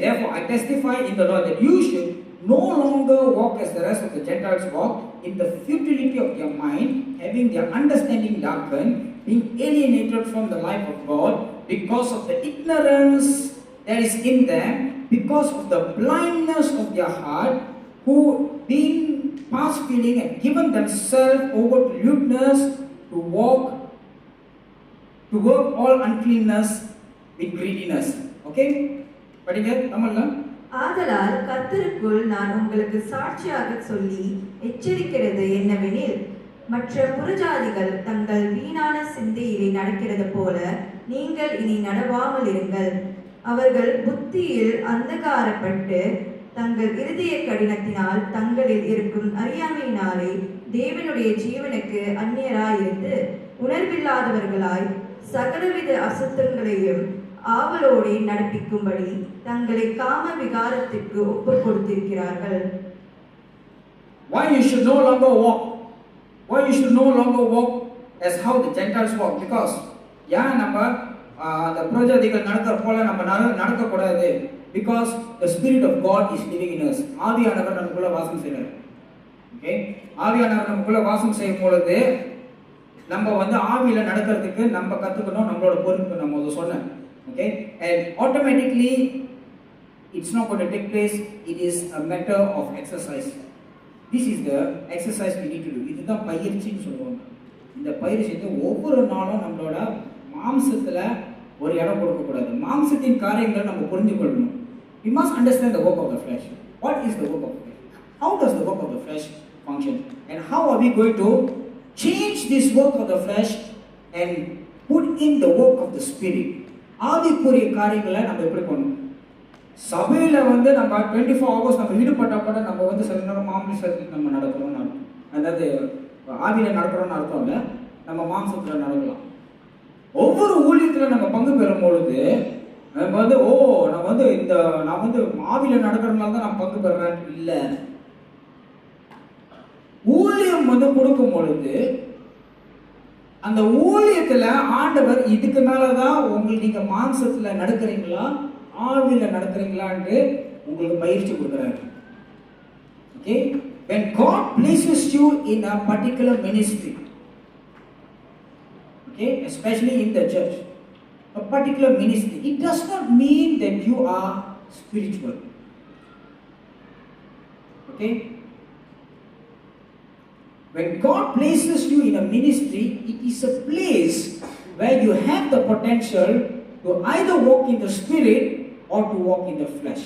therefore I testify in the Lord that you should no longer walk as the rest of the Gentiles walk, in the futility of their mind, having their understanding darkened, being alienated from the life of God because of the ignorance that is in them, because of the blindness of their heart, who being past feeling have given themselves over to lewdness, to work all uncleanness with greediness. Okay, படிங்க தமிழ்ல. ஆதலால் கர்த்தருக்குள் நான் உங்களுக்கு சாட்சியாக சொல்லி எச்சரிக்கிறது என்னவெனில், மற்ற புறஜாதிகள் தங்கள் வீணான சிந்தையிலே நடக்கிறது போல நீங்கள் இனி நடவாமல் இருங்கள். அவர்கள் புத்தியில் அந்தகாரப்பட்டு தங்கள் இருதய கடினத்தினால் தங்களில் இருக்கும் அறியாமையினாலே தேவனுடைய ஜீவனுக்கு அந்நியராயிருந்து உணர்வில்லாதவர்களாய் சகலவித அசுத்தங்களையும் ஆவலோடு நடப்பிக்கும்படி தங்களை காம விகாரத்திற்கு ஒப்பு கொடுத்திருக்கிறார்கள். Why you should no longer walk as how the Gentiles walk? Because நம்ம அந்த புறஜாதிகள் நடக்கிற போல நம்ம நடக்க கூடாது. Because the Spirit of God is living in us. ஆவியானவர் நமக்குள்ள வாசம் செய்றார். ஓகே, ஆவியானவர் நமக்குள்ள வாசம் செய்யும் பொழுது நம்ம வந்து ஆவியில நடக்கிறதுக்கு நம்ம கத்துக்கணும், நம்மளோட பொறுப்பு. நம்ம அதை சொன்னேன். Okay, and automatically it's not going to take place. It is a matter of exercise. This is the exercise we need to do. இதுதான் பயிற்சின்னு சொல்லுவாங்க. இந்த பயிற்சிக்கு ஒவ்வொரு நாளும் நம்மளோட மாம்சத்துல ஒரு இடம் கொடுக்க கூடாது. மாம்சத்தின் காரியங்களை நம்ம புரிந்து கொள்ளணும். We must understand the work of the flesh. What is the work of the flesh? How does the work of the flesh function? And how are we going to change this work of the flesh and put in the work of the spirit? ஆவிக்குரிய காரியங்களை நம்ம எப்படி பண்ணணும்? சபையில வந்து நம்ம 24 hours நம்ம ஈடுபட்டா கூட நம்ம வந்து சில நேரம் மாம்சத்தில் நம்ம நடக்கிறோம்னு அர்த்தம். அதாவது ஆவியில நடக்கிறோம்னு அர்த்தம் இல்லை, நம்ம மாம்சத்துல நடக்கலாம். ஒவ்வொரு ஊழியத்துல நம்ம பங்கு பெறும் பொழுது நம்ம வந்து நான் வந்து ஆவியில நடக்கிறதுனால தான் நான் பங்கு பெறுறேன் இல்லை. ஊழியம் வந்து கொடுக்கும் பொழுது அந்த ஊழியத்துல ஆண்டவர் இதுக்கு மேலதான் உங்களுக்கு நீங்க மாம்சத்துல நடக்கிறீங்களா ஆவியில நடக்கிறீங்களான்னு உங்களுக்கு பயிற்சி கொடுக்குறாரு. Okay, when God places you in a particular ministry, okay, especially in the church, a particular ministry, it does not mean that you are spiritual. Okay, when God places you in a ministry, it is a place where you have the potential to either walk in the spirit or to walk in the flesh.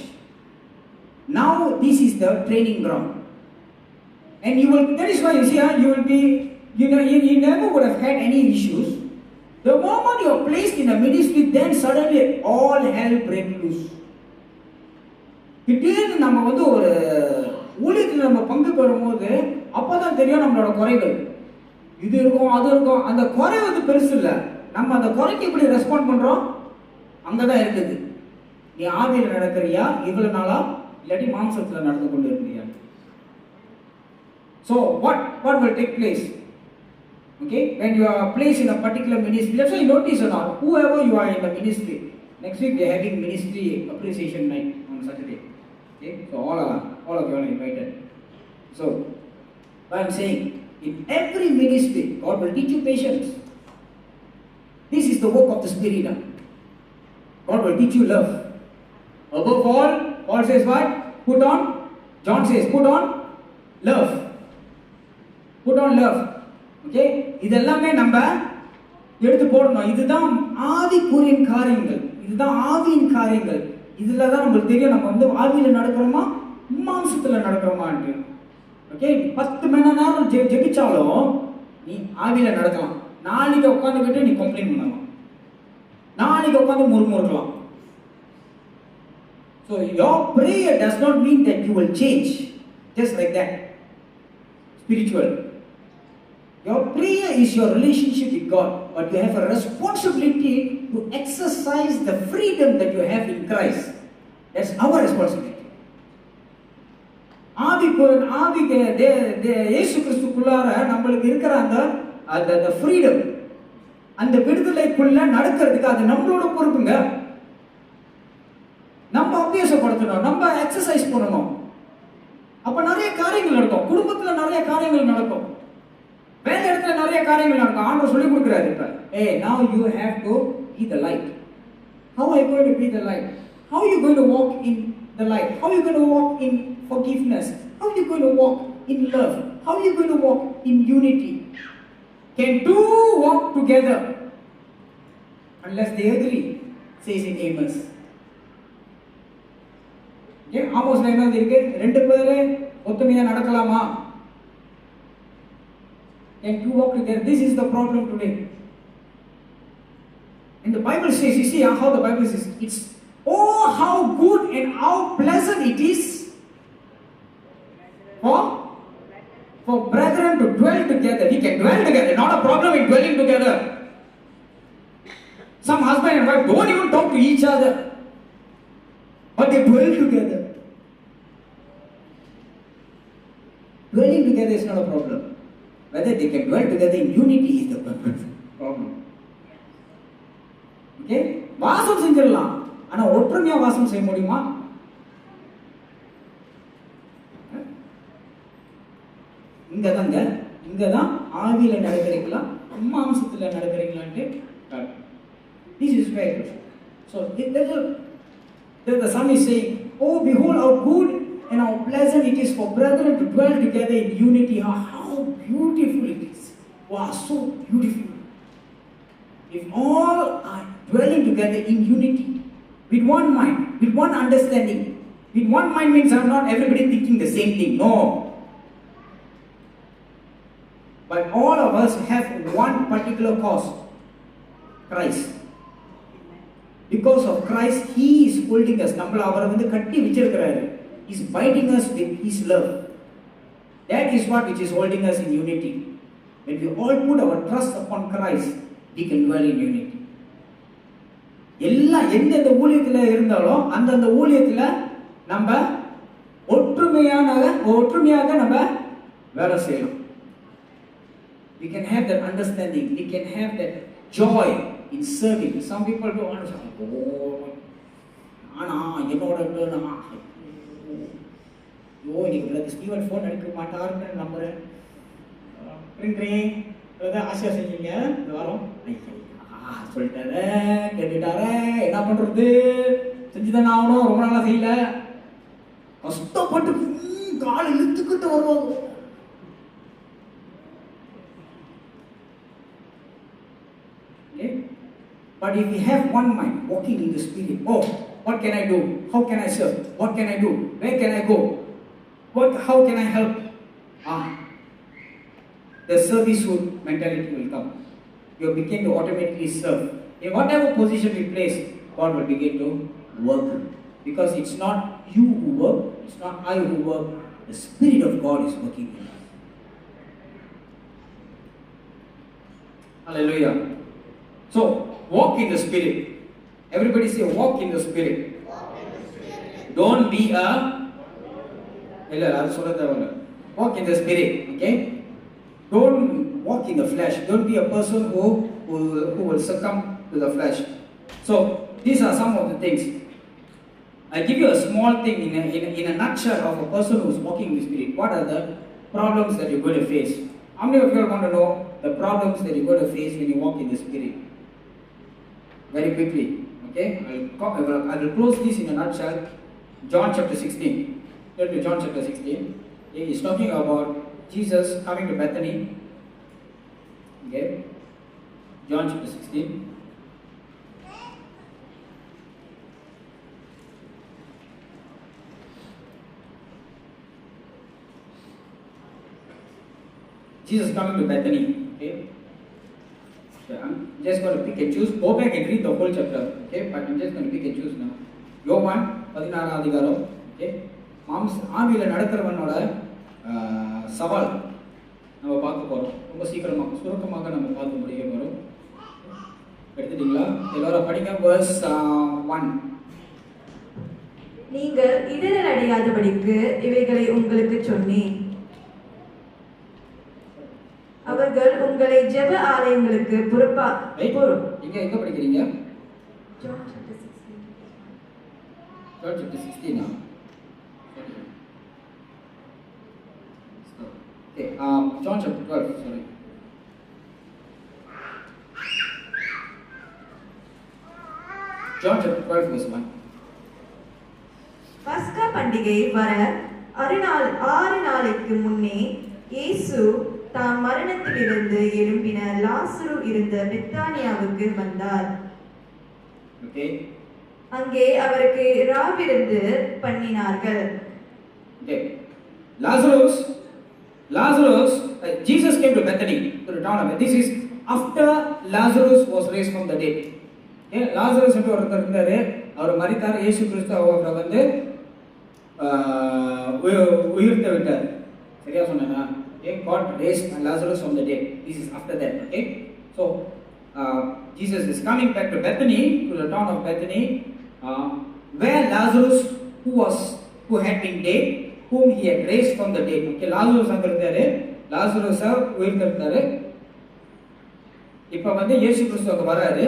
Now this is the training ground, and that is why you see, you will be, you never would have had any issues. The moment you are placed in a ministry, then suddenly all hell break loose. திடீர்னு நம்ம வந்து ஒரு ஊழியத்தில் நம்ம பங்கு பெறும்போது அப்பதான் தெரியும் நம்மளோட குறைகள். இது இருக்கும் அது இருக்கும். அந்த குறை வந்து பெருசு இல்லை, நம்ம அந்த குறைக்கு எப்படி ரெஸ்பாண்ட் பண்றோம் அங்கதான் இருக்குது. நீ ஆவியில் நடக்கிறியா இவ்வளவு நாளா, இல்லாட்டி மாம்சத்துல நடந்து கொண்டு இருக்கிறியா? So what will take place? Okay, when you are placed in a particular ministry, that's why you notice or not, whoever you are in the ministry, next week we are having ministry appreciation night on Saturday. Okay, so all of you are invited. So what I'm saying, in every ministry God will teach you patience. This is the work of the Spirit. God will teach you love. Above all, Paul says what? Put on, John says, put on love. Put on love. Okay, இதெல்லாமே நம்ம எடுத்து போடணும். இதுதான் ஆவிக்குரிய காரியங்கள், இதுதான் ஆவியின் காரியங்கள். இதுல தான் நமக்கு தெரியும் நம்ம வந்து ஆவியில நடக்கிறோமா மாம்சத்துல நடக்கிறோமான்னு. ஓகே, 10 மணி நேரம் ஜெபிச்சாலும் நீ ஆவியில நடக்கலாம். நாளைக்கு உட்காந்துக்கிட்டு நீ கம்ப்ளைண்ட் பண்ணலாம், நாளைக்கு உட்காந்து முறுமுறுக்கலாம். So your prayer does not mean that you will change just like that. Spiritual. Your prayer is your relationship with God, but you have a responsibility to exercise the freedom that you have in Christ. That's our responsibility. ஆவிக்கு இயேசு கிறிஸ்துக்குள்ளார நம்மளுக்கு இருக்கிற அந்த freedom, அந்த விடுதலைக்குள்ள நடக்கிறதுக்கு அது நம்மளோட பொறுப்புங்க. நம்ம அபியாசப்படுத்தணும், நம்ம எக்ஸசைஸ் பண்ணணும். அப்ப நிறைய காரியங்கள் நடக்கும், குடும்பத்துல நிறைய காரியங்கள் நடக்கும், வேலை இடத்துல நிறைய காரியங்கள் நடக்கும். ஆண்டவர் சொல்லி கொடுக்குறாரு, இப்ப now you have to be the light. How are you going to be the light? How are you going to walk in the light? How are you going to walk in forgiveness? How are you going to walk in love? How are you going to walk in unity? Can two walk together unless they agree? Says in Amos. ஏன் ஆமோஸ்ல என்ன இருக்கு? ரெண்டு பேரு ஒத்துமையா நடக்கலாமா? Can two walk together? This is the problem today. And the Bible says, you see how the Bible says, it's oh how good and how pleasant it is for brethren to dwell together. We can dwell together, not a problem in dwelling together. Some husband and wife don't even talk to each other, but they dwell together. Dwelling together is not a problem. Whether they can dwell together in unity is the problem. Okay? வாசம் செஞ்சிடலாம், ஆனா ஒற்றுமையா வாசம் செய்ய முடியுமா? இங்கே தான் ஆவியில் நடக்கிறீங்களா மாம்சத்தில் நடக்கிறீங்களான்ட்டு this is very good. So the Son is saying, oh behold how good and how pleasant it is for brethren to dwell together in unity. How beautiful it is. Wow, so beautiful. If all are dwelling together in unity, with one mind, with one understanding. With one mind means I'm not everybody thinking the same thing. No. But all of us have one particular cause. Christ. Because of Christ, He is holding us. நம்மள அவரை வந்து கட்டி வச்சிருக்கிறாரு. He is binding us with His love. That is what which is holding us in unity. When we all put our trust upon Christ, we can dwell in unity. எல்லாம் எந்தெந்த ஊழியத்தில் இருந்தாலும் அந்தந்த ஊழியத்தில் நம்ம ஒற்றுமையாக நம்ம வேலை செய்யணும். We can have that understanding. We can have that joy in serving. Some people don't understand. என்னோட இன்னைக்கு ஸ்டீவன் ஃபோன் அடிக்க மாட்டாருன்னு நம்புறேன். ஆசையா செஞ்சீங்க இந்த வாரம் சொல்லிட்டாரு கேட்டுட்டாரு என்ன பண்றது செஞ்சுதானே ஆகணும். ரொம்ப நாளா செய்யல கஷ்டப்பட்டு கால் இழுத்துக்கிட்டு வருவாங்க. But if we have one mind, walking in the Spirit, oh, what can I do? How can I serve? What can I do? Where can I go? How can I help? The servicehood mentality will come. You begin to automatically serve. In whatever position we place, God will begin to work. Because it's not you who work, it's not I who work, the Spirit of God is working in us. Hallelujah. So, walk in the Spirit. Everybody say, walk in the Spirit. Don't be walk in the Spirit, okay? Don't walk in the flesh. Don't be a person who will succumb to the flesh. So, these are some of the things. I give you a small thing in a nutshell of a person who is walking in the Spirit. What are the problems that you're going to face? How many of you want to know the problems that you're going to face when you walk in the Spirit? Very quickly, okay? I will close this in a nutshell. John chapter 16. Turn to John chapter 16. He is talking about Jesus coming to Bethany. Okay? John chapter 16. Jesus coming to Bethany. Okay? So I'm just going to pick and choose. Go back and read the whole chapter. Okay? But I'm just going to pick and choose now. யோவான் 16 அதிகாரம். Okay? ஆவியில் நடக்கிறவனோட சவால் நம்ம பார்க்க போகிறோம். ரொம்ப சீக்கிரமாக சுருக்கமாக நம்ம பார்த்து முடிக்க போகிறோம். எடுத்துட்டீங்களா? எல்லாரும் படிங்க. verse 1. நீங்கள் இடரல் அடையாதபடிக்கு இவைகளை உங்களுக்கு சொன்னேன். அவர்கள் உங்களை ஜெப ஆலயங்களுக்கு எங்க படிக்கிறீங்க? John chapter 16. John chapter 16. Okay, John chapter 12, sorry. John chapter 12 verse 1. பஸ்கா பண்டிகை வர 6 நாளைக்கு முன்னே இயேசு தாம் மரணத்திலிருந்து எழும்பின லாசரு இருந்த பெத்தானியாவுக்கு வந்தார். Okay. அங்கே அவருக்கு ராவிருந்து பண்ணினார்கள். Okay. Lazarus, Jesus came to Bethany, to the town of Bethany. This is after Lazarus was raised from the dead. Okay, Lazarus என்று ஒருத்தர் இருந்தாரு. அவர் மரித்தார். இயேசு கிறிஸ்து அவரை வந்து உயிர்த்த விட்டார். சரியா சொன்னேனா? Okay, God raised Lazarus from the dead. This is after that. Okay, so Jesus is coming back to Bethany, to the town of Bethany, where Lazarus, who had been dead, whom he had raised from the dead. Okay, Lazarus அங்க இருந்தாரு. Lazarus உயிர்த்திருந்தாரு. இப்போ வந்து இயேசு கிறிஸ்து அங்க வராரு.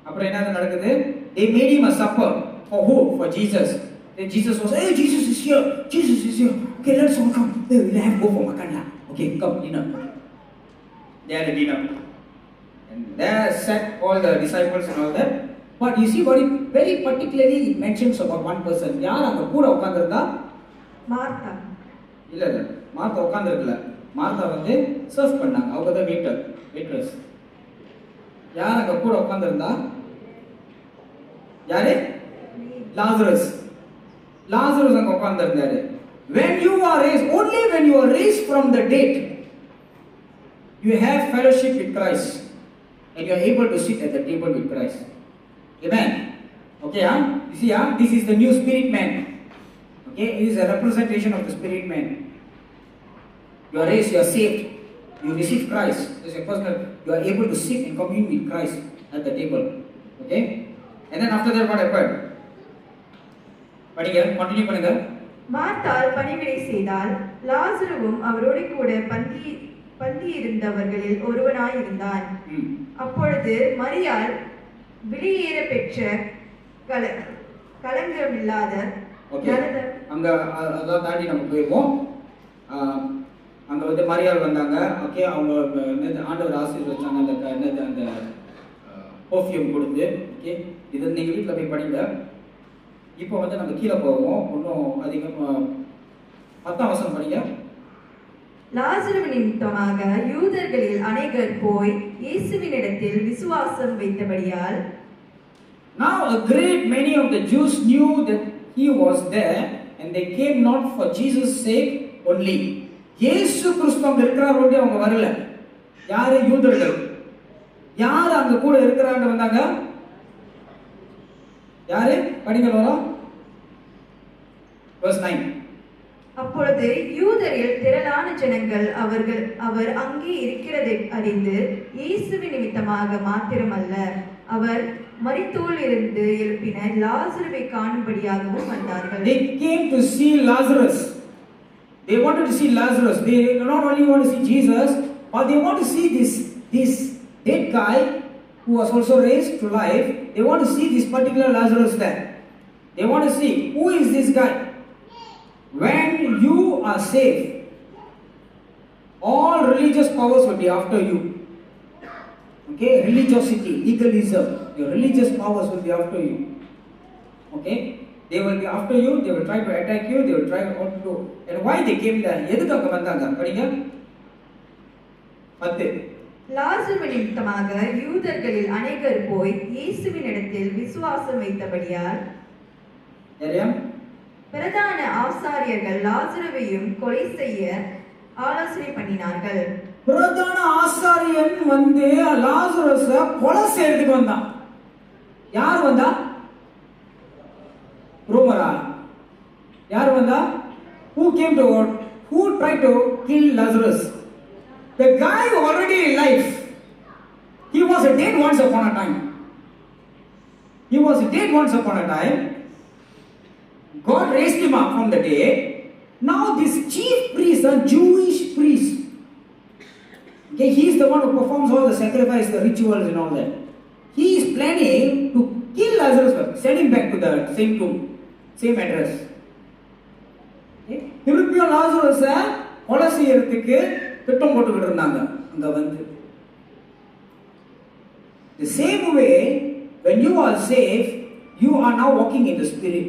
அப்புறம் என்ன நடக்குது? They made him a supper. For who? For Jesus. Then Jesus was, hey, Jesus is here. Jesus is here. Okay, let's all come. Hey, we'll have go for makan lah. Okay, come dinner. They had a dinner. And there sat all the disciples and all that. But you see very particularly it mentions about one person. யார் அங்க கூட உட்கார்ந்திருந்தா? Martha. இல்ல Martha உட்கார்ந்திருக்கல. Martha வந்து serve பண்ணாங்க. அவங்க தான் waitress. யார் அங்க கூட உட்கார்ந்திருந்தா? யாரு? லாசரஸ் அங்க உட்கார்ந்திருந்தாரு. When you are raised, only when you are raised from the dead, you have fellowship with Christ and you are able to sit at the table with Christ. Amen. Okay, you see, this is the new spirit man. Okay, it is a representation of the spirit man. You are raised, you are saved, you receive Christ as a personal, you are able to sit and commune with Christ at the table. Okay, and then after that what happened? Continue பண்ணுங்க. மார்த்தாள் பணிவிடை செய்தால், லாசருவும் அவரோடு கூட பந்தி இருந்தவர்களில் ஒருவனாயிருந்தான். அப்பொழுது மரியாள் வெளியேற பெற்ற கலங்கமில்லாத அங்க அதான் தாண்டி நம்ம போயிருவோம். அங்க வந்து மரியாள் வந்தாங்க. ஓகே, அவங்க ஆண்டவர் ஆசீர்வதிச்சாங்க. அந்த பர்ஃப்யூம் கொடுத்து. ஓகே, இது நீங்க வீட்டில் போய் படிங்க. இப்போ வந்து நம்ம கீழே போவோம். இன்னும் அதிகம் 10ஆம் வசனம் படிங்க. லாசரு நிமித்தமாக யூதர்களில் அநேகர் போய் இயேசுவினிடத்தில் விசுவாசம் வைத்தபடியால், Now a great many of the Jews knew that he was there and they came not for Jesus' sake only. இயேசு கிறிஸ்து அங்க இருக்கிறாரோட அவங்க வரல. யாரு? யூதர்கள். யார் அங்க கூட இருக்கிறாங்க வந்தாங்க? யாரு? படிங்க வரோம். verse 9. அப்பொழுது யூதரில் திரளான ஜனங்கள் அவர் அங்கே இருக்கிறதை அறிந்து இயேசுவின் நிமித்தமாக மாத்திரமல்ல, அவர் மரித்தோரில் இருந்து எழுப்பின லாசருவை காணும்படியாகவும் வந்தார்கள். They came to see Lazarus. They wanted to see Lazarus. They not only want to see Jesus, but they want to see this dead guy who was also raised to life. They want to see this particular Lazarus there. They want to see who is this guy. When you are saved, all religious powers will be after you. Okay, religiosity, legalism, your religious powers will be after you. Okay, they will be after you. They will try to attack you. They will try what to do. And why they came there? எதுக்காக வந்தாங்க? படிங்க. 10. லாசரு நிமித்தமாக யூதர்களில் அநேகர் போய் இயேசுவினிடத்தில் விசுவாசம் வைத்தபடியால், பிரதான ஆசாரியர்கள் லாசருவையும் கொலை செய்ய ஆலோசனை பண்ணினார்கள். பிரதான ஆசாரியன் வந்து லாசரஸை கொலை செய்யறதுக்கு வந்தான். யார் வந்தா? ரோமரா. யார் வந்தா? Who came to what? Who tried to kill Lazarus? The guy already alive. He was dead once upon a time. He was dead once upon a time. God raised him up from the dead. Now this chief priest, a Jewish priest, okay, he is the one who performs all the sacrifice, the rituals and all that. He is planning to kill Lazarus, send him back to the same tomb, same address. திருப்பியும் லாசரஸ கொலை செய்யறதுக்கு திட்டம் போட்டுக்கிட்டு இருந்தாங்க அங்க வந்து. The same way, when you are saved, you are now walking in the spirit.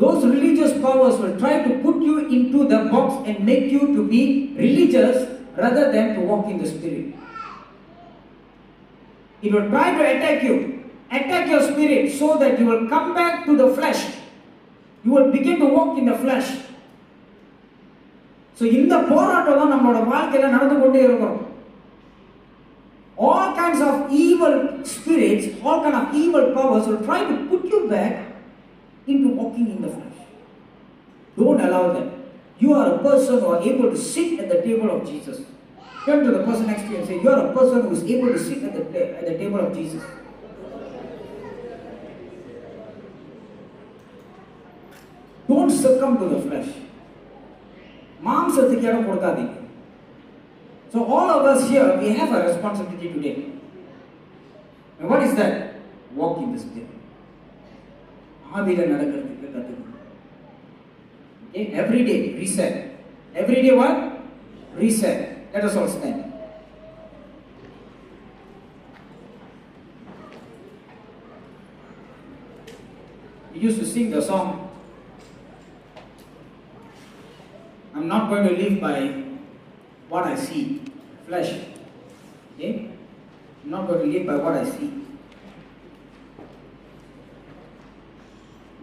Those religious powers will try to put you into the box and make you to be religious rather than to walk in the spirit. It will try to attack your spirit so that you will come back to the flesh. You will begin to walk in the flesh. So இந்த போராட்டம் தான் நம்மளோட வாழ்க்கையில நடந்து கொண்டே இருக்கும். All kinds of evil spirits, all kind of evil powers will try to put you back into walking in the flesh. Don't allow that. You are a person who are able to sit at the table of Jesus. Turn to the person next to you and say, you are a person who is able to sit at the table of Jesus. Don't succumb to the flesh. மாம்சத்துக்கு இடம் கொடுக்காதீங்க. So all of us here, we have a responsibility today. And what is that? Walk in the spirit. ஆவியில நடக்கிறதுக்கு கத்துக்கணும். Okay, every day reset. Every day what? reset. Let us all stand. We used to sing the song, I'm not going to live by what I see, flesh. Okay? I'm not going to live by what I see.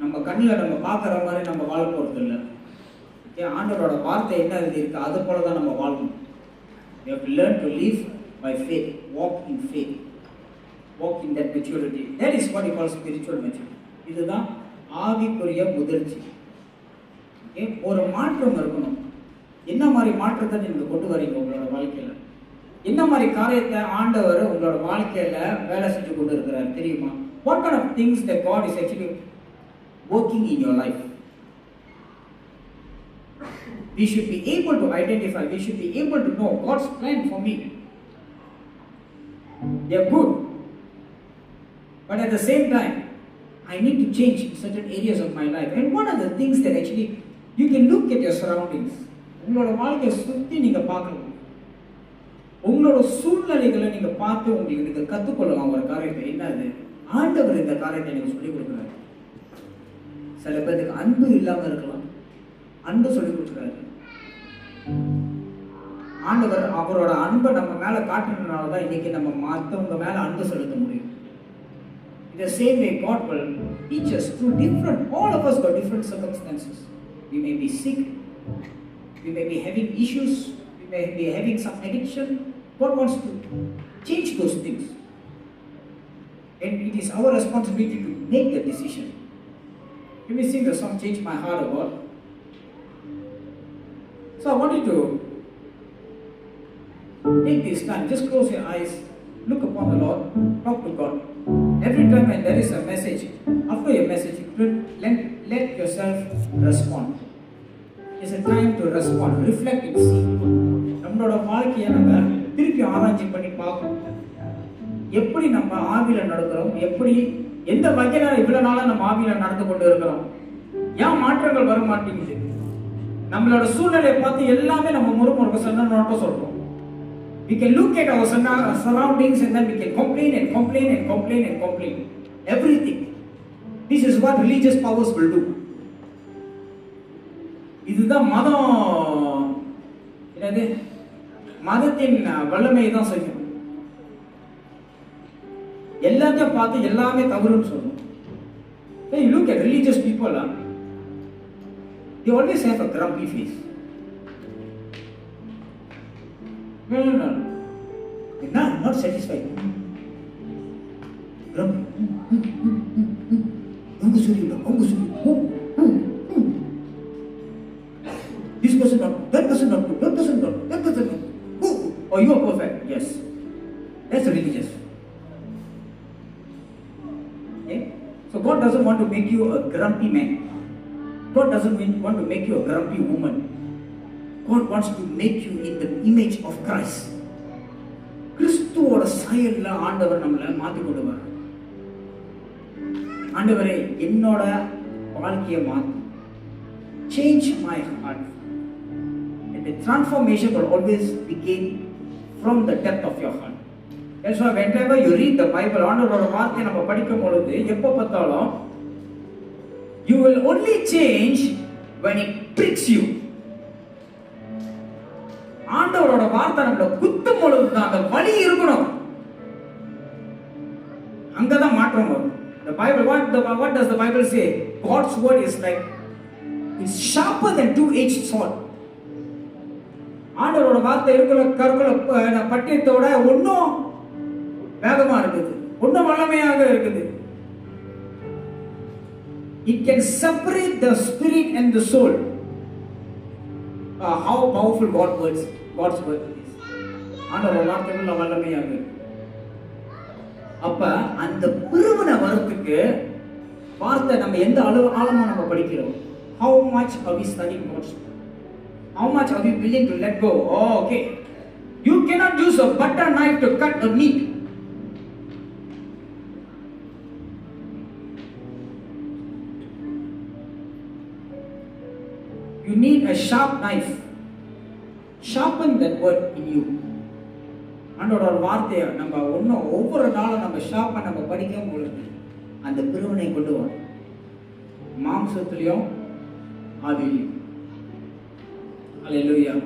நம்ம கண்ணில் நம்ம பார்க்குற மாதிரி நம்ம வாழ போகிறது இல்லை. Okay, ஆண்டவரோட வார்த்தை என்ன எழுதியிருக்கு அது போல தான் நம்ம வாழணும். We have to learn to live by faith, walk in faith, walk in that maturity. That is what he calls spiritual maturity. இதுதான் ஆவிக்குரிய முதிர்ச்சி. ஓகே, ஒரு மாற்றம் இருக்கணும். என்ன மாதிரி மாற்றத்தை நீங்கள் கொண்டு வரீங்க உங்களோட வாழ்க்கையில்? என்ன மாதிரி காரியத்தை ஆண்டவர் உங்களோட வாழ்க்கையில் வேலை செஞ்சு கொண்டு இருக்கிறார் தெரியுமா? What kind of things that God is actually working in your life? We should be able to identify, we should be able to know God's plan for me. They are good. But at the same time, I need to change in certain areas of my life. And one of the things that actually, you can look at your surroundings. உங்களோட வாழ்க்கையை சுற்றி நீங்கள் பார்க்கலாம். உங்களோட சூழ்நிலைகளை நீங்கள் பார்த்து உங்களுக்கு நீங்கள் கற்றுக்கொள்ளலாம் ஒரு காரியத்தை. என்னது? ஆண்டவர் இந்த காரியத்தை எனக்கு சொல்லிக் கொடுக்குறாரு. சில பேருக்கு அன்பு இல்லாமல் இருக்கலாம், அன்பு சொல்லிக் கொடுக்குறாரு. ஆண்டவர் அவரோட அன்பை நம்ம மேலே காட்டுறதுனால தான் இன்னைக்கு நம்ம மற்றவங்க மேலே அன்பு செலுத்த முடியும். In the same way, God will teach us through different, all of us got different circumstances. We may be sick, we may be having issues, we may be having some addiction. God wants to change those things. And it is our responsibility to make the decision. Can we sing the song, Change My Heart, O God? So I want you to take this time, just close your eyes, look upon the Lord, talk to God. Every time when there is a message, after your message, let yourself respond. It's a time to respond, reflect and see. நம்மளோட வாழ்க்கையை நம்ம திருப்பி ஆராய்ச்சி பண்ணி பார்க்கணும். எப்படி நம்ம ஆவியில் நடக்கிறோம், எப்படி எந்த வகையில இவ்வளவு நாளா நம்ம ஆவியில் நடந்து கொண்டு இருக்கிறோம், ஏன் மாற்றங்கள் வர மாட்டேங்குது? நம்மளோட சூழ்நிலையை பார்த்து எல்லாமே நம்ம முறுமுறுக்க சொன்னோம் சொல்றோம். We can look at our surroundings and then we can complain and complain and complain and complain. Everything. This is what religious powers will do. இதுதான் மதம், என்னது, மதத்தின் வல்லமையை தான் செய்யும். எல்லாத்தையும் பார்த்து எல்லாமே தவறுன்னு சொல்லும். Hey, you look at religious people, they always have a grumpy face. No. I'm not satisfied. Grumpy. This person not, that person not, that person not, that person not. Oh, you are perfect. Yes. That's religious. Okay? So God doesn't want to make you a grumpy man. God doesn't want to make you a grumpy woman. God wants to make you in the image of Christ. கிறிஸ்துவோட சாயல்ல ஆண்டவர் நம்மளை மாற்றி கொண்டு வர. ஆண்டவரே என்னோட வாழ்க்கையை மாற்று. Change my heart. And the transformation will always begin from the depth of your heart. That's why whenever you read the Bible, ஆண்டவரோட வார்த்தையை நம்ம படிக்கும் பொழுது எப்போ பார்த்தாலும் you will only change when it pricks you. ஆண்டவரோட வார்த்தை நம்மள குத்தும் பொழுது தான் அந்த வலி இருக்கணும், அங்கதான் மாற்றம் வரும். The Bible, what does the Bible say? God's word is like, it's sharper than two-edged sword. ஆண்டவரோட வார்த்தை இருக்கிற கருக்குல பட்டியத்தோட ஒன்னும் வேகமா இருக்குது, ஒன்னும் வல்லமையாக இருக்குது. It can separate the spirit and the soul. How powerful God's word is. ஆண்டவரோட வார்த்தைகள் வல்லமையாக இருக்கு. அப்ப அந்த பிரிவினை வரத்துக்கு வார்த்தை நம்ம எந்த ஆழமா நம்ம படிக்கிறோம். How much are we studying God's word? How much are we willing to let go? Oh, okay. You cannot use a butter knife to cut a meat. You need a sharp knife. Sharpen that word in you. ஆண்டோட ஒரு வார்த்தையை நம்ம ஒவ்வொரு நாளும் நம்ம ஷார்ப்பாக நம்ம படிக்கும் பொழுது அந்த பிரிவினை கொண்டு வரும், மாம்சத்திலையும் ஆவிலையும். Hallelujah.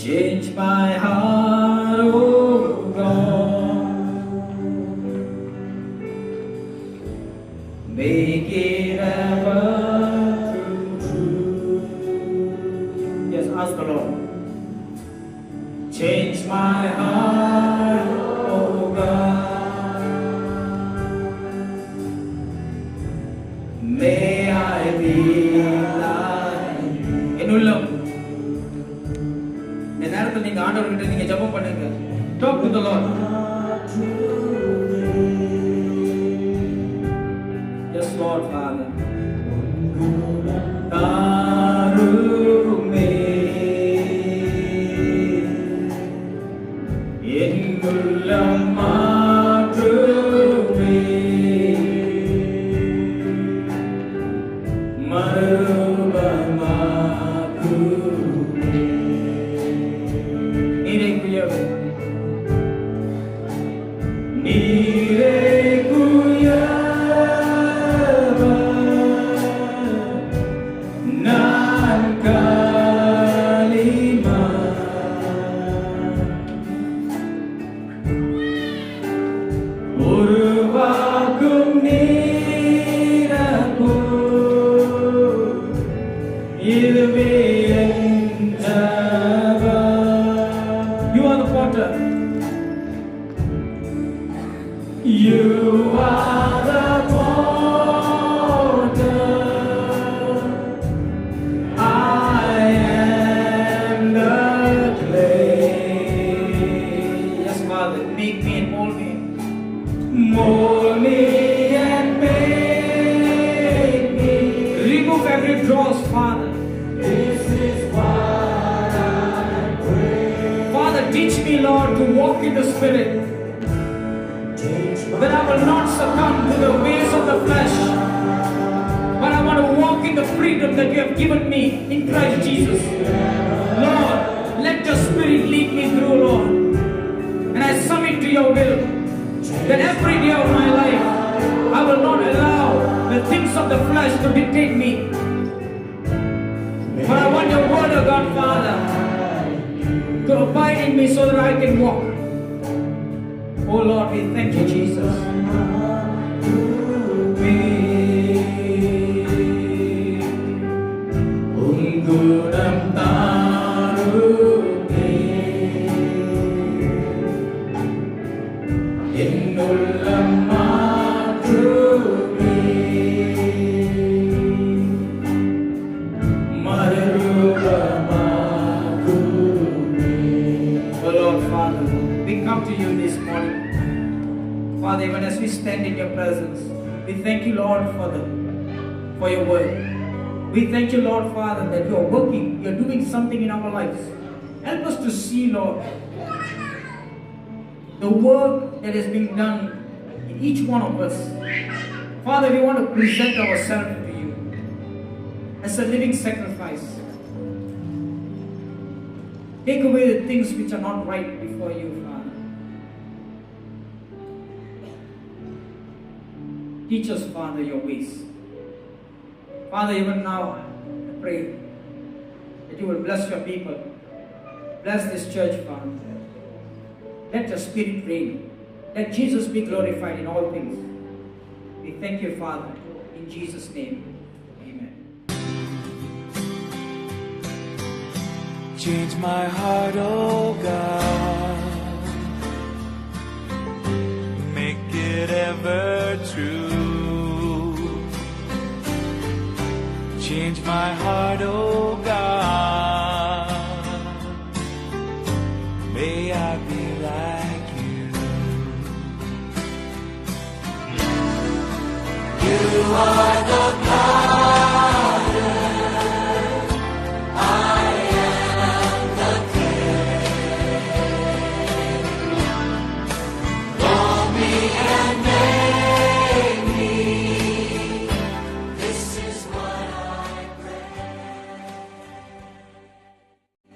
Change my heart, oh God, make it ever true. Yes, ask the Lord. Change my heart, oh God, may I be like you. என்னுள்ளம் இந்த நேரத்தில் நீங்க ஆண்டவர்கிட்ட நீங்க ஜெபம் பண்ணுங்க. Talk to the Lord. Yes, Lord Father. தாருமே என்னுள்ளம் மாற்றுமே மறுபமாக்குமே. நீரே குயவர், நீரே குயவர், நான் காலிமா. உருவாக்கும் நீரப்போ இதுவே என் ஜெபம். You are the potter. You are the potter. I am the clay. Yes, Father, make me and mold me. Mold me and make me. Remove every dross, Father. This is what I pray. Father, teach me, Lord, to walk in the Spirit, that I will not succumb to the ways of the flesh, but I want to walk in the freedom that you have given me in Christ Jesus. Lord, let your Spirit lead me through, Lord, and I submit to your will, that every day of my life I will not allow the things of the flesh to dictate me, but I want your word, O God, Father, to abide in me so that I can walk. Oh Lord, we thank you, Jesus. Unguram taruke ennullam maatrume marubamakume. Oh Lord Father, we come to you this morning. Father, even as we stand in your presence, we thank you, Lord, for your word. We thank you, Lord, Father, that you are working, you are doing something in our lives. Help us to see, Lord, the work that is being done in each one of us. Father, we want to present ourselves to you as a living sacrifice. Take away the things which are not right before you, Father. Teach us, Father, your ways. Father, even now, I pray that you will bless your people. Bless this church, Father. Let your Spirit reign. Let Jesus be glorified in all things. We thank you, Father. In Jesus' name, amen. Change my heart, oh God. Make it ever true. Change my heart, oh God. May I be like you. You are the power.